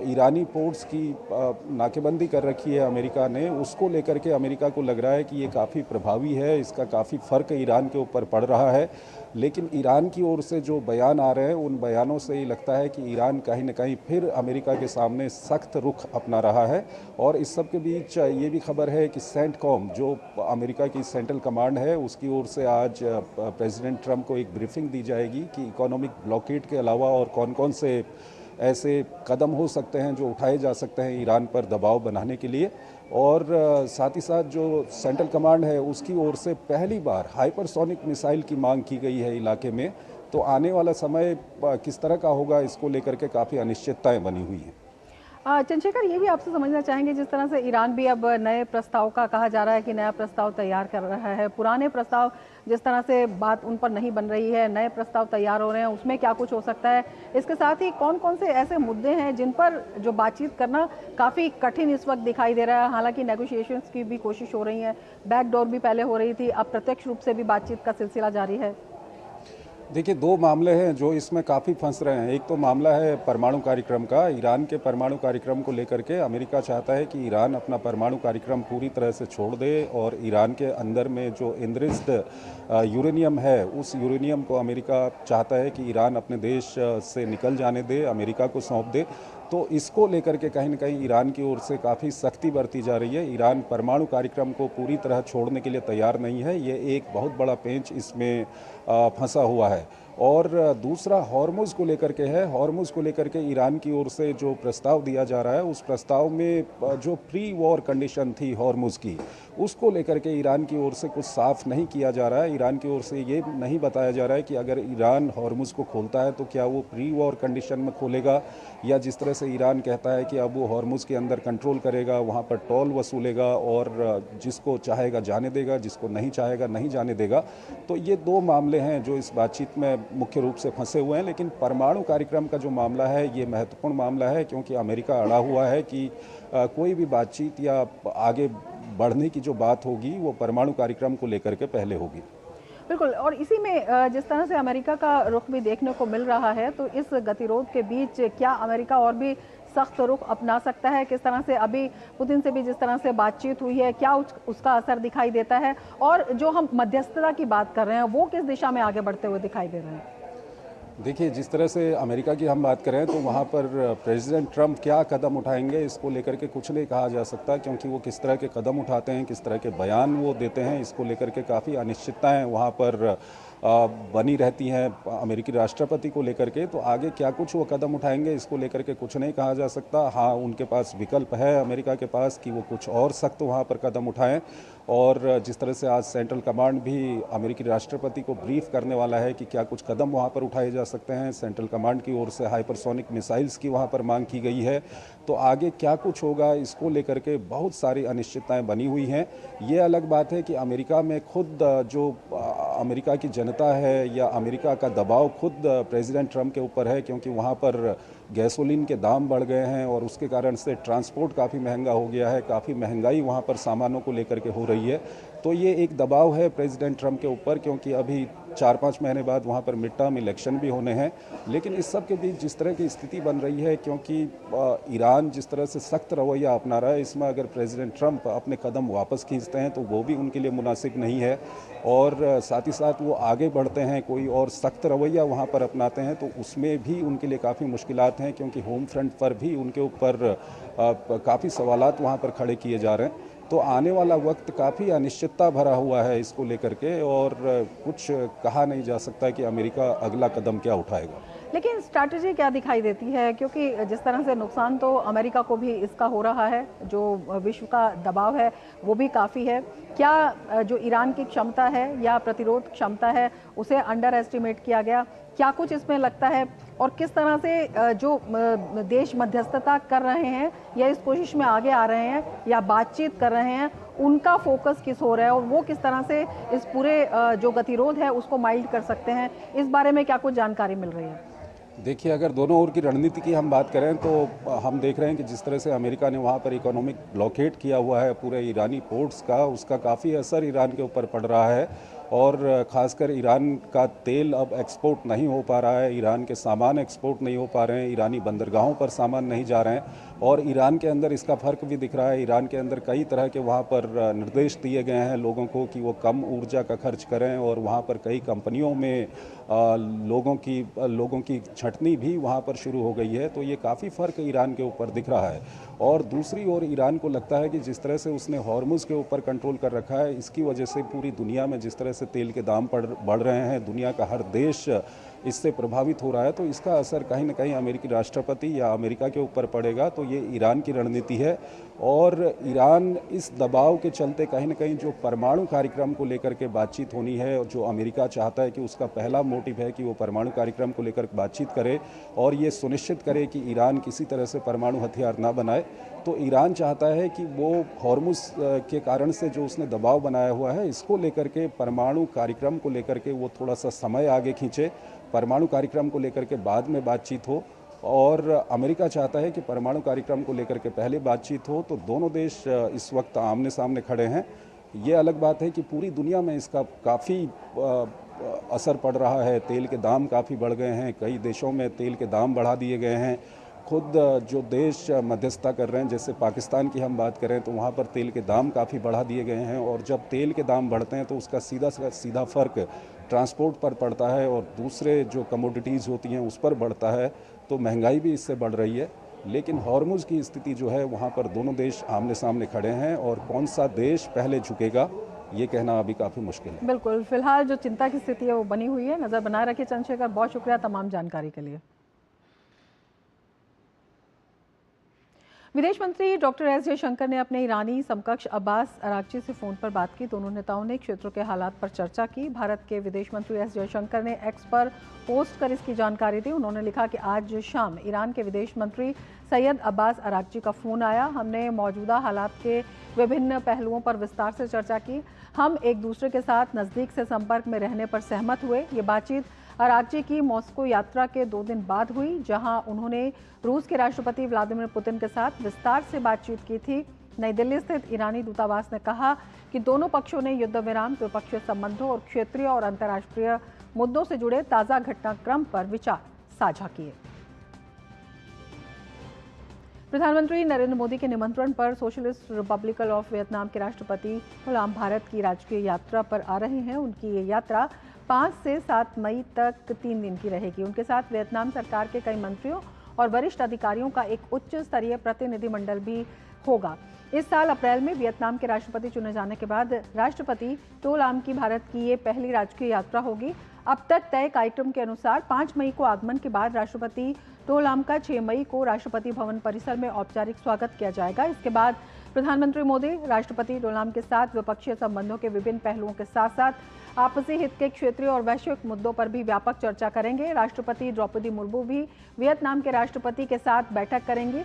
ईरानी पोर्ट्स की नाकेबंदी कर रखी है अमेरिका ने, उसको लेकर के अमेरिका को लग रहा है कि ये काफ़ी प्रभावी है, इसका काफ़ी फ़र्क ईरान के ऊपर पड़ रहा है। लेकिन ईरान की ओर से जो बयान आ रहे हैं उन बयानों से ये लगता है कि ईरान कहीं न कहीं फिर अमेरिका के सामने सख्त रुख अपना रहा है। और इस सब के बीच ये भी खबर है कि सेंटकॉम जो अमेरिका की सेंट्रल कमांड है उसकी ओर से आज प्रेसिडेंट ट्रंप को एक ब्रीफिंग दी जाएगी कि इकोनॉमिक ब्लॉकेड के अलावा और कौन कौन से ऐसे कदम हो सकते हैं जो उठाए जा सकते हैं ईरान पर दबाव बनाने के लिए। और साथ ही साथ जो सेंट्रल कमांड है उसकी ओर से पहली बार हाइपरसोनिक मिसाइल की मांग की गई है इलाके में। तो आने वाला समय किस तरह का होगा इसको लेकर के काफ़ी अनिश्चितताएं बनी हुई हैं। चंद्रशेखर, ये भी आपसे समझना चाहेंगे, जिस तरह से ईरान भी अब नए प्रस्ताव का कहा जा रहा है कि नया प्रस्ताव तैयार कर रहा है, पुराने प्रस्ताव जिस तरह से बात उन पर नहीं बन रही है, नए प्रस्ताव तैयार हो रहे हैं, उसमें क्या कुछ हो सकता है? इसके साथ ही कौन कौन से ऐसे मुद्दे हैं जिन पर जो बातचीत करना काफ़ी कठिन इस वक्त दिखाई दे रहा है? हालांकि नेगोशिएशंस की भी कोशिश हो रही है, बैकडोर भी पहले हो रही थी, अब प्रत्यक्ष रूप से भी बातचीत का सिलसिला जारी है। देखिए, दो मामले हैं जो इसमें काफ़ी फंस रहे हैं। एक तो मामला है परमाणु कार्यक्रम का। ईरान के परमाणु कार्यक्रम को लेकर के अमेरिका चाहता है कि ईरान अपना परमाणु कार्यक्रम पूरी तरह से छोड़ दे और ईरान के अंदर में जो एनरिच्ड यूरेनियम है उस यूरेनियम को अमेरिका चाहता है कि ईरान अपने देश से निकल जाने दे, अमेरिका को सौंप दे। तो इसको लेकर के कहीं न कहीं ईरान की ओर से काफ़ी सख्ती बरती जा रही है। ईरान परमाणु कार्यक्रम को पूरी तरह छोड़ने के लिए तैयार नहीं है। ये एक बहुत बड़ा पेंच इसमें फंसा हुआ है। और दूसरा हॉर्मुज़ को लेकर के है। हॉर्मुज़ को लेकर के ईरान की ओर से जो प्रस्ताव दिया जा रहा है उस प्रस्ताव में जो प्री वॉर कंडीशन थी हॉर्मुज़ की, उसको लेकर के ईरान की ओर से कुछ साफ नहीं किया जा रहा है। ईरान की ओर से ये नहीं बताया जा रहा है कि अगर ईरान हॉर्मुज़ को खोलता है तो क्या वो प्री वॉर कंडीशन में खोलेगा, या जिस तरह से ईरान कहता है कि अब वो हॉर्मुज़ के अंदर कंट्रोल करेगा, वहाँ पर टोल वसूलेगा और जिसको चाहेगा जाने देगा, जिसको नहीं चाहेगा नहीं जाने देगा। तो ये दो मामले हैं जो इस बातचीत में मुख्य रूप से फंसे हुए हैं। लेकिन परमाणु कार्यक्रम का जो मामला है ये महत्वपूर्ण मामला है, क्योंकि अमेरिका अड़ा हुआ है कि कोई भी बातचीत या आगे बढ़ने की जो बात होगी वो परमाणु कार्यक्रम को लेकर के पहले होगी। बिल्कुल, और इसी में जिस तरह से अमेरिका का रुख भी देखने को मिल रहा है, तो इस गतिरोध के बीच क्या अमेरिका और भी सख्त रुख अपना सकता है? किस तरह से अभी पुतिन से भी जिस तरह से बातचीत हुई है, क्या उसका असर दिखाई देता है? और जो हम मध्यस्थता की बात कर रहे हैं वो किस दिशा में आगे बढ़ते हुए दिखाई दे रहे हैं? देखिए, जिस तरह से अमेरिका की हम बात करें तो वहाँ पर प्रेसिडेंट ट्रंप क्या कदम उठाएंगे इसको लेकर के कुछ नहीं कहा जा सकता, क्योंकि वो किस तरह के कदम उठाते हैं, किस तरह के बयान वो देते हैं, इसको लेकर के काफ़ी अनिश्चितताएं वहाँ पर बनी रहती हैं अमेरिकी राष्ट्रपति को लेकर के। तो आगे क्या कुछ वो कदम उठाएंगे इसको लेकर के कुछ नहीं कहा जा सकता। हाँ, उनके पास विकल्प है अमेरिका के पास कि वो कुछ और सख्त वहाँ पर कदम उठाएं। और जिस तरह से आज सेंट्रल कमांड भी अमेरिकी राष्ट्रपति को ब्रीफ करने वाला है कि क्या कुछ कदम वहाँ पर उठाए जा सकते हैं। सेंट्रल कमांड की ओर से हाइपरसोनिक मिसाइल्स की वहाँ पर मांग की गई है। तो आगे क्या कुछ होगा इसको लेकर के बहुत सारी अनिश्चितताएं बनी हुई हैं। ये अलग बात है कि अमेरिका में खुद जो अमेरिका की जनता है या अमेरिका का दबाव खुद प्रेसिडेंट ट्रंप के ऊपर है, क्योंकि वहाँ पर गैसोलीन के दाम बढ़ गए हैं और उसके कारण से ट्रांसपोर्ट काफ़ी महंगा हो गया है, काफ़ी महंगाई वहाँ पर सामानों को लेकर के हो रही है। तो ये एक दबाव है प्रेसिडेंट ट्रंप के ऊपर, क्योंकि अभी 4-5 महीने बाद वहाँ पर मिड टर्म इलेक्शन भी होने हैं। लेकिन इस सब के बीच जिस तरह की स्थिति बन रही है, क्योंकि ईरान जिस तरह से सख्त रवैया अपना रहा है, इसमें अगर प्रेसिडेंट ट्रंप अपने कदम वापस खींचते हैं तो वो भी उनके लिए मुनासिब नहीं है। और साथ ही साथ वो आगे बढ़ते हैं, कोई और सख्त रवैया वहाँ पर अपनाते हैं तो उसमें भी उनके लिए काफ़ी मुश्किलात हैं, क्योंकि होम फ्रंट पर भी उनके ऊपर काफ़ी सवालात वहाँ पर खड़े किए जा रहे हैं। तो आने वाला वक्त काफ़ी अनिश्चितता भरा हुआ है इसको लेकर के, और कुछ कहा नहीं जा सकता कि अमेरिका अगला कदम क्या उठाएगा। लेकिन स्ट्रैटेजी क्या दिखाई देती है, क्योंकि जिस तरह से नुकसान तो अमेरिका को भी इसका हो रहा है, जो विश्व का दबाव है वो भी काफ़ी है। क्या जो ईरान की क्षमता है या प्रतिरोध क्षमता है उसे अंडर एस्टिमेट किया गया? क्या कुछ इसमें लगता है? और किस तरह से जो देश मध्यस्थता कर रहे हैं या इस कोशिश में आगे आ रहे हैं या बातचीत कर रहे हैं, उनका फोकस किस हो रहा है और वो किस तरह से इस पूरे जो गतिरोध है उसको माइल्ड कर सकते हैं? इस बारे में क्या कुछ जानकारी मिल रही है? देखिए, अगर दोनों ओर की रणनीति की हम बात करें तो हम देख रहे हैं कि जिस तरह से अमेरिका ने वहाँ पर इकोनॉमिक ब्लॉकेड किया हुआ है पूरे ईरानी पोर्ट्स का, उसका काफ़ी असर ईरान के ऊपर पड़ रहा है। और ख़ासकर ईरान का तेल अब एक्सपोर्ट नहीं हो पा रहा है, ईरान के सामान एक्सपोर्ट नहीं हो पा रहे हैं, ईरानी बंदरगाहों पर सामान नहीं जा रहे हैं। और ईरान के अंदर इसका फ़र्क भी दिख रहा है। ईरान के अंदर कई तरह के वहाँ पर निर्देश दिए गए हैं लोगों को कि वो कम ऊर्जा का खर्च करें, और वहाँ पर कई कंपनियों में लोगों की छंटनी भी वहाँ पर शुरू हो गई है। तो ये काफ़ी फ़र्क ईरान के ऊपर दिख रहा है। और दूसरी ओर ईरान को लगता है कि जिस तरह से उसने हॉर्मुज़ के ऊपर कंट्रोल कर रखा है, इसकी वजह से पूरी दुनिया में जिस तरह से तेल के दाम बढ़ रहे हैं, दुनिया का हर देश इससे प्रभावित हो रहा है। तो इसका असर कहीं ना कहीं अमेरिकी राष्ट्रपति या अमेरिका के ऊपर पड़ेगा। तो ये ईरान की रणनीति है, और ईरान इस दबाव के चलते कहीं ना कहीं जो परमाणु कार्यक्रम को लेकर के बातचीत होनी है, और जो अमेरिका चाहता है कि उसका पहला मोटिव है कि वो परमाणु कार्यक्रम को लेकर बातचीत करे और ये सुनिश्चित करे कि ईरान किसी तरह से परमाणु हथियार ना बनाए। तो ईरान चाहता है कि वो हॉर्मुज़ के कारण से जो उसने दबाव बनाया हुआ है, इसको लेकर के परमाणु कार्यक्रम को लेकर के वो थोड़ा सा समय आगे खींचे, परमाणु कार्यक्रम को लेकर के बाद में बातचीत हो। और अमेरिका चाहता है कि परमाणु कार्यक्रम को लेकर के पहले बातचीत हो। तो दोनों देश इस वक्त आमने सामने खड़े हैं। ये अलग बात है कि पूरी दुनिया में इसका काफ़ी असर पड़ रहा है। तेल के दाम काफ़ी बढ़ गए हैं, कई देशों में तेल के दाम बढ़ा दिए गए हैं। खुद जो देश मध्यस्थता कर रहे हैं, जैसे पाकिस्तान की हम बात करें, तो वहाँ पर तेल के दाम काफ़ी बढ़ा दिए गए हैं। और जब तेल के दाम बढ़ते हैं तो उसका सीधा फ़र्क ट्रांसपोर्ट पर पड़ता है, और दूसरे जो कमोडिटीज़ होती हैं उस पर बढ़ता है। तो महंगाई भी इससे बढ़ रही है। लेकिन हॉर्मुज़ की स्थिति जो है, वहाँ पर दोनों देश आमने सामने खड़े हैं, और कौन सा देश पहले झुकेगा ये कहना अभी काफ़ी मुश्किल है। बिल्कुल, फिलहाल जो चिंता की स्थिति है वो बनी हुई है। नज़र बनाए रखिए चंद्रशेखर, बहुत शुक्रिया तमाम जानकारी के लिए। विदेश मंत्री डॉक्टर एस जयशंकर ने अपने ईरानी समकक्ष अब्बास अरागची से फोन पर बात की। दोनों नेताओं ने क्षेत्र के हालात पर चर्चा की। भारत के विदेश मंत्री एस जयशंकर ने एक्स पर पोस्ट कर इसकी जानकारी दी। उन्होंने लिखा कि आज शाम ईरान के विदेश मंत्री सैयद अब्बास अरागची का फ़ोन आया। हमने मौजूदा हालात के विभिन्न पहलुओं पर विस्तार से चर्चा की। हम एक दूसरे के साथ नज़दीक से संपर्क में रहने पर सहमत हुए। ये बातचीत अरागची की मॉस्को यात्रा के 2 दिन बाद हुई, जहां उन्होंने रूस के राष्ट्रपति व्लादिमीर पुतिन के साथ विस्तार से बातचीत की थी। नई दिल्ली स्थित ईरानी दूतावास ने कहा कि दोनों पक्षों ने युद्ध विराम, द्विपक्षीय संबंधों और क्षेत्रीय और अंतर्राष्ट्रीय मुद्दों से जुड़े ताज़ा घटनाक्रम पर विचार साझा किए। प्रधानमंत्री नरेंद्र मोदी के निमंत्रण पर सोशलिस्ट रिपब्लिक ऑफ वियतनाम के राष्ट्रपति गुलाम भारत की राजकीय यात्रा पर आ रहे हैं। उनकी ये यात्रा 5 से 7 मई तक 3 दिन की रहेगी। उनके साथ वियतनाम सरकार के कई मंत्रियों और वरिष्ठ अधिकारियों का एक उच्च स्तरीय प्रतिनिधिमंडल भी होगा। इस साल अप्रैल में वियतनाम के राष्ट्रपति चुने जाने के बाद राष्ट्रपति टो लाम की भारत की ये पहली राजकीय यात्रा होगी। अब तक तय कार्यक्रम के अनुसार 5 मई को आगमन के बाद राष्ट्रपति टो लाम का 6 मई को राष्ट्रपति भवन परिसर में औपचारिक स्वागत किया जाएगा। इसके बाद प्रधानमंत्री मोदी राष्ट्रपति टो लाम के साथ द्विपक्षीय संबंधों के विभिन्न पहलुओं के साथ साथ आपसी हित के क्षेत्रीय और वैश्विक मुद्दों पर भी व्यापक चर्चा करेंगे। राष्ट्रपति द्रौपदी मुर्मू भी वियतनाम के राष्ट्रपति के साथ बैठक करेंगी।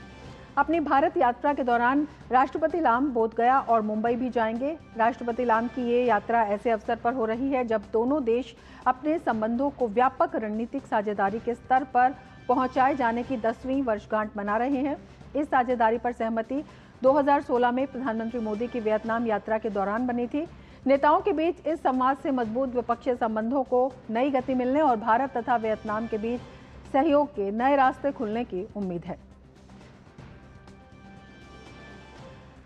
अपनी भारत यात्रा के दौरान राष्ट्रपति लाम बोधगया और मुंबई भी जाएंगे। राष्ट्रपति लाम की ये यात्रा ऐसे अवसर पर हो रही है जब दोनों देश अपने संबंधों को व्यापक रणनीतिक साझेदारी के स्तर पर पहुंचाए जाने की 10वीं वर्षगांठ मना रहे हैं। इस साझेदारी पर सहमति 2016 में प्रधानमंत्री मोदी की वियतनाम यात्रा के दौरान बनी थी। नेताओं के बीच इस संवाद से मजबूत द्विपक्षीय संबंधों को नई गति मिलने और भारत तथा वियतनाम के बीच सहयोग के नए रास्ते खुलने की उम्मीद है।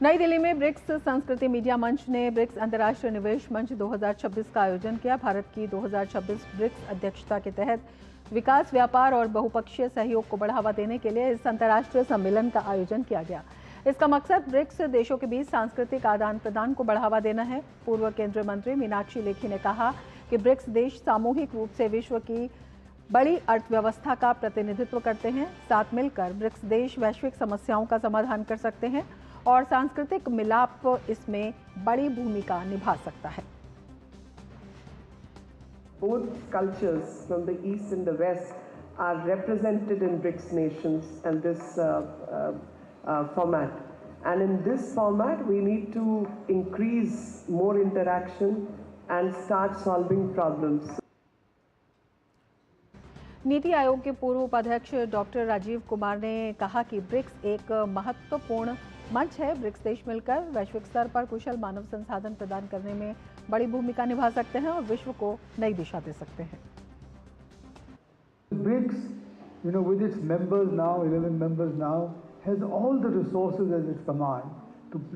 नई दिल्ली में ब्रिक्स संस्कृति मीडिया मंच ने ब्रिक्स अंतर्राष्ट्रीय निवेश मंच 2026 का आयोजन किया। भारत की 2026 ब्रिक्स अध्यक्षता के तहत विकास, व्यापार और बहुपक्षीय सहयोग को बढ़ावा देने के लिए इस अंतर्राष्ट्रीय सम्मेलन का आयोजन किया गया। इसका मकसद ब्रिक्स देशों के बीच सांस्कृतिक आदान प्रदान को बढ़ावा देना है। पूर्व केंद्रीय मंत्री मीनाक्षी लेखी ने कहा कि ब्रिक्स देश सामूहिक रूप से विश्व की बड़ी अर्थव्यवस्था का प्रतिनिधित्व करते हैं। साथ मिलकर ब्रिक्स देश वैश्विक समस्याओं का समाधान कर सकते हैं और सांस्कृतिक मिलाप इसमें बड़ी भूमिका निभा सकता है। Both cultures from the east and the west are represented in BRICS nations and this format. And in this format, we need to increase more interaction and start solving problems. NITI Aayog के पूर्व उपाध्यक्ष डॉक्टर राजीव कुमार ने कहा कि BRICS एक महत्वपूर्ण मंच है। ब्रिक्स देश मिलकर वैश्विक स्तर पर कुशल मानव संसाधन प्रदान करने में बड़ी भूमिका निभा सकते हैं और विश्व को नई दिशा दे सकते हैं। BRICS, with its members now, 11 members now, has all the resources at its command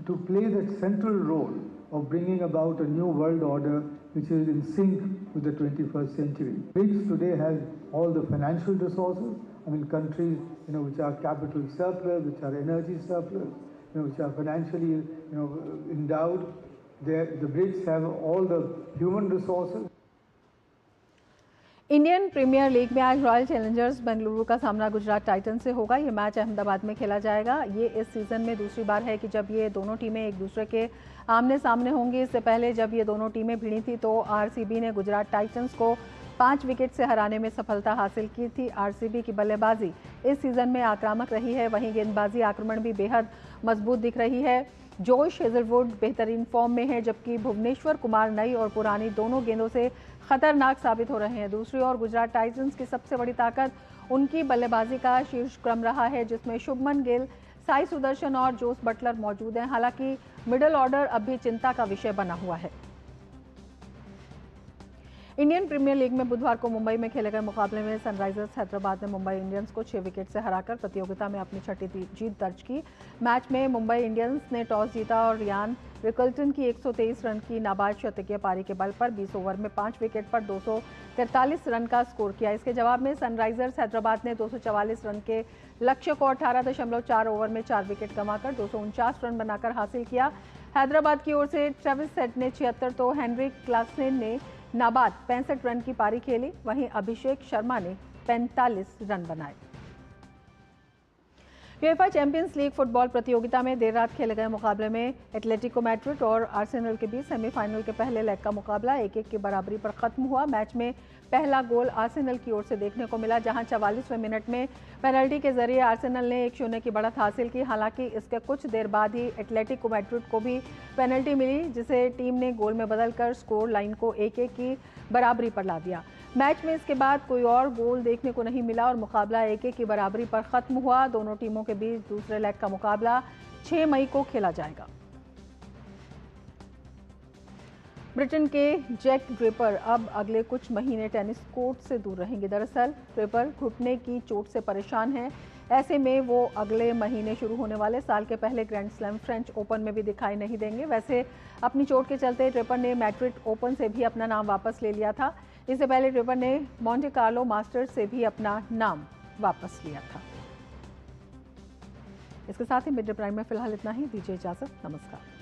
to play that central role of bringing about a new world order which is in sync with the 21st century. BRICS today has all the financial resources. Countries, which are capital surplus, which are energy surplus, which are financially, endowed. The BRICS have all the human resources. Indian Premier League में आज royal Challengers Bengaluru का सामना Gujarat Titans से होगा। ये match Ahmedabad में खेला जाएगा। ये इस सीज़न में दूसरी बार है कि जब ये दोनों टीमें एक दूसरे के आमने सामने होंगी। इससे पहले जब ये दोनों टीमें भिड़ी थी तो आरसीबी ने गुजरात टाइटंस को 5 विकेट से हराने में सफलता हासिल की थी। आरसीबी की बल्लेबाजी इस सीज़न में आक्रामक रही है, वहीं गेंदबाजी आक्रमण भी बेहद मजबूत दिख रही है। जोश हेजलवुड बेहतरीन फॉर्म में है, जबकि भुवनेश्वर कुमार नई और पुरानी दोनों गेंदों से खतरनाक साबित हो रहे हैं। दूसरी ओर गुजरात टाइटंस की सबसे बड़ी ताकत उनकी बल्लेबाजी का शीर्ष क्रम रहा है, जिसमें शुभमन गिल, साई सुदर्शन और जोस बटलर मौजूद हैं। हालांकि मिडिल ऑर्डर अब भी चिंता का विषय बना हुआ है। इंडियन प्रीमियर लीग में बुधवार को मुंबई में खेले गए मुकाबले में सनराइजर्स हैदराबाद ने मुंबई इंडियंस को 6 विकेट से हराकर प्रतियोगिता में अपनी छठी जीत दर्ज की। मैच में मुंबई इंडियंस ने टॉस जीता और रियान रिकल्टन की 123 रन की नाबाद शतकीय पारी के बल पर 20 ओवर में 5 विकेट पर 243 रन का स्कोर किया। इसके जवाब में सनराइजर्स हैदराबाद ने 244 रन के लक्ष्य को 18.4 ओवर में 4 विकेट कमाकर 249 रन बनाकर हासिल किया। हैदराबाद की ओर से ट्रेविस हेड ने 76 तो हेनरिक क्लासेन ने नाबाद 65 रन की पारी खेली। वहीं अभिषेक शर्मा ने 45 रन बनाए। यूएफए चैंपियंस लीग फुटबॉल प्रतियोगिता में देर रात खेले गए मुकाबले में एटलेटिको मैड्रिड और आर्सेनल के बीच सेमीफाइनल के पहले लेग का मुकाबला 1-1 की बराबरी पर खत्म हुआ। मैच में पहला गोल आर्सेनल की ओर से देखने को मिला, जहां 44वें मिनट में पेनल्टी के जरिए आर्सेनल ने 1-0 की बढ़त हासिल की। हालांकि इसके कुछ देर बाद ही एटलेटिको मैड्रिड को भी पेनल्टी मिली, जिसे टीम ने गोल में बदलकर स्कोर लाइन को 1-1 की बराबरी पर ला दिया। मैच में इसके बाद कोई और गोल देखने को नहीं मिला और मुकाबला 1-1 की बराबरी पर खत्म हुआ। दोनों टीमों के बीच दूसरे लेग का मुकाबला 6 मई को खेला जाएगा। ब्रिटेन के जैक ड्रेपर अब अगले कुछ महीने टेनिस कोर्ट से दूर रहेंगे। दरअसल ड्रेपर घुटने की चोट से परेशान हैं। ऐसे में वो अगले महीने शुरू होने वाले साल के पहले ग्रैंड स्लैम फ्रेंच ओपन में भी दिखाई नहीं देंगे। वैसे अपनी चोट के चलते ड्रेपर ने मैड्रिड ओपन से भी अपना नाम वापस ले लिया था। इससे पहले ड्रेपर ने मोंटे कार्लो मास्टर्स से भी अपना नाम वापस लिया था। इसके साथ ही मिड डे प्राइम में फिलहाल इतना ही। दीजिए इजाजत। नमस्कार।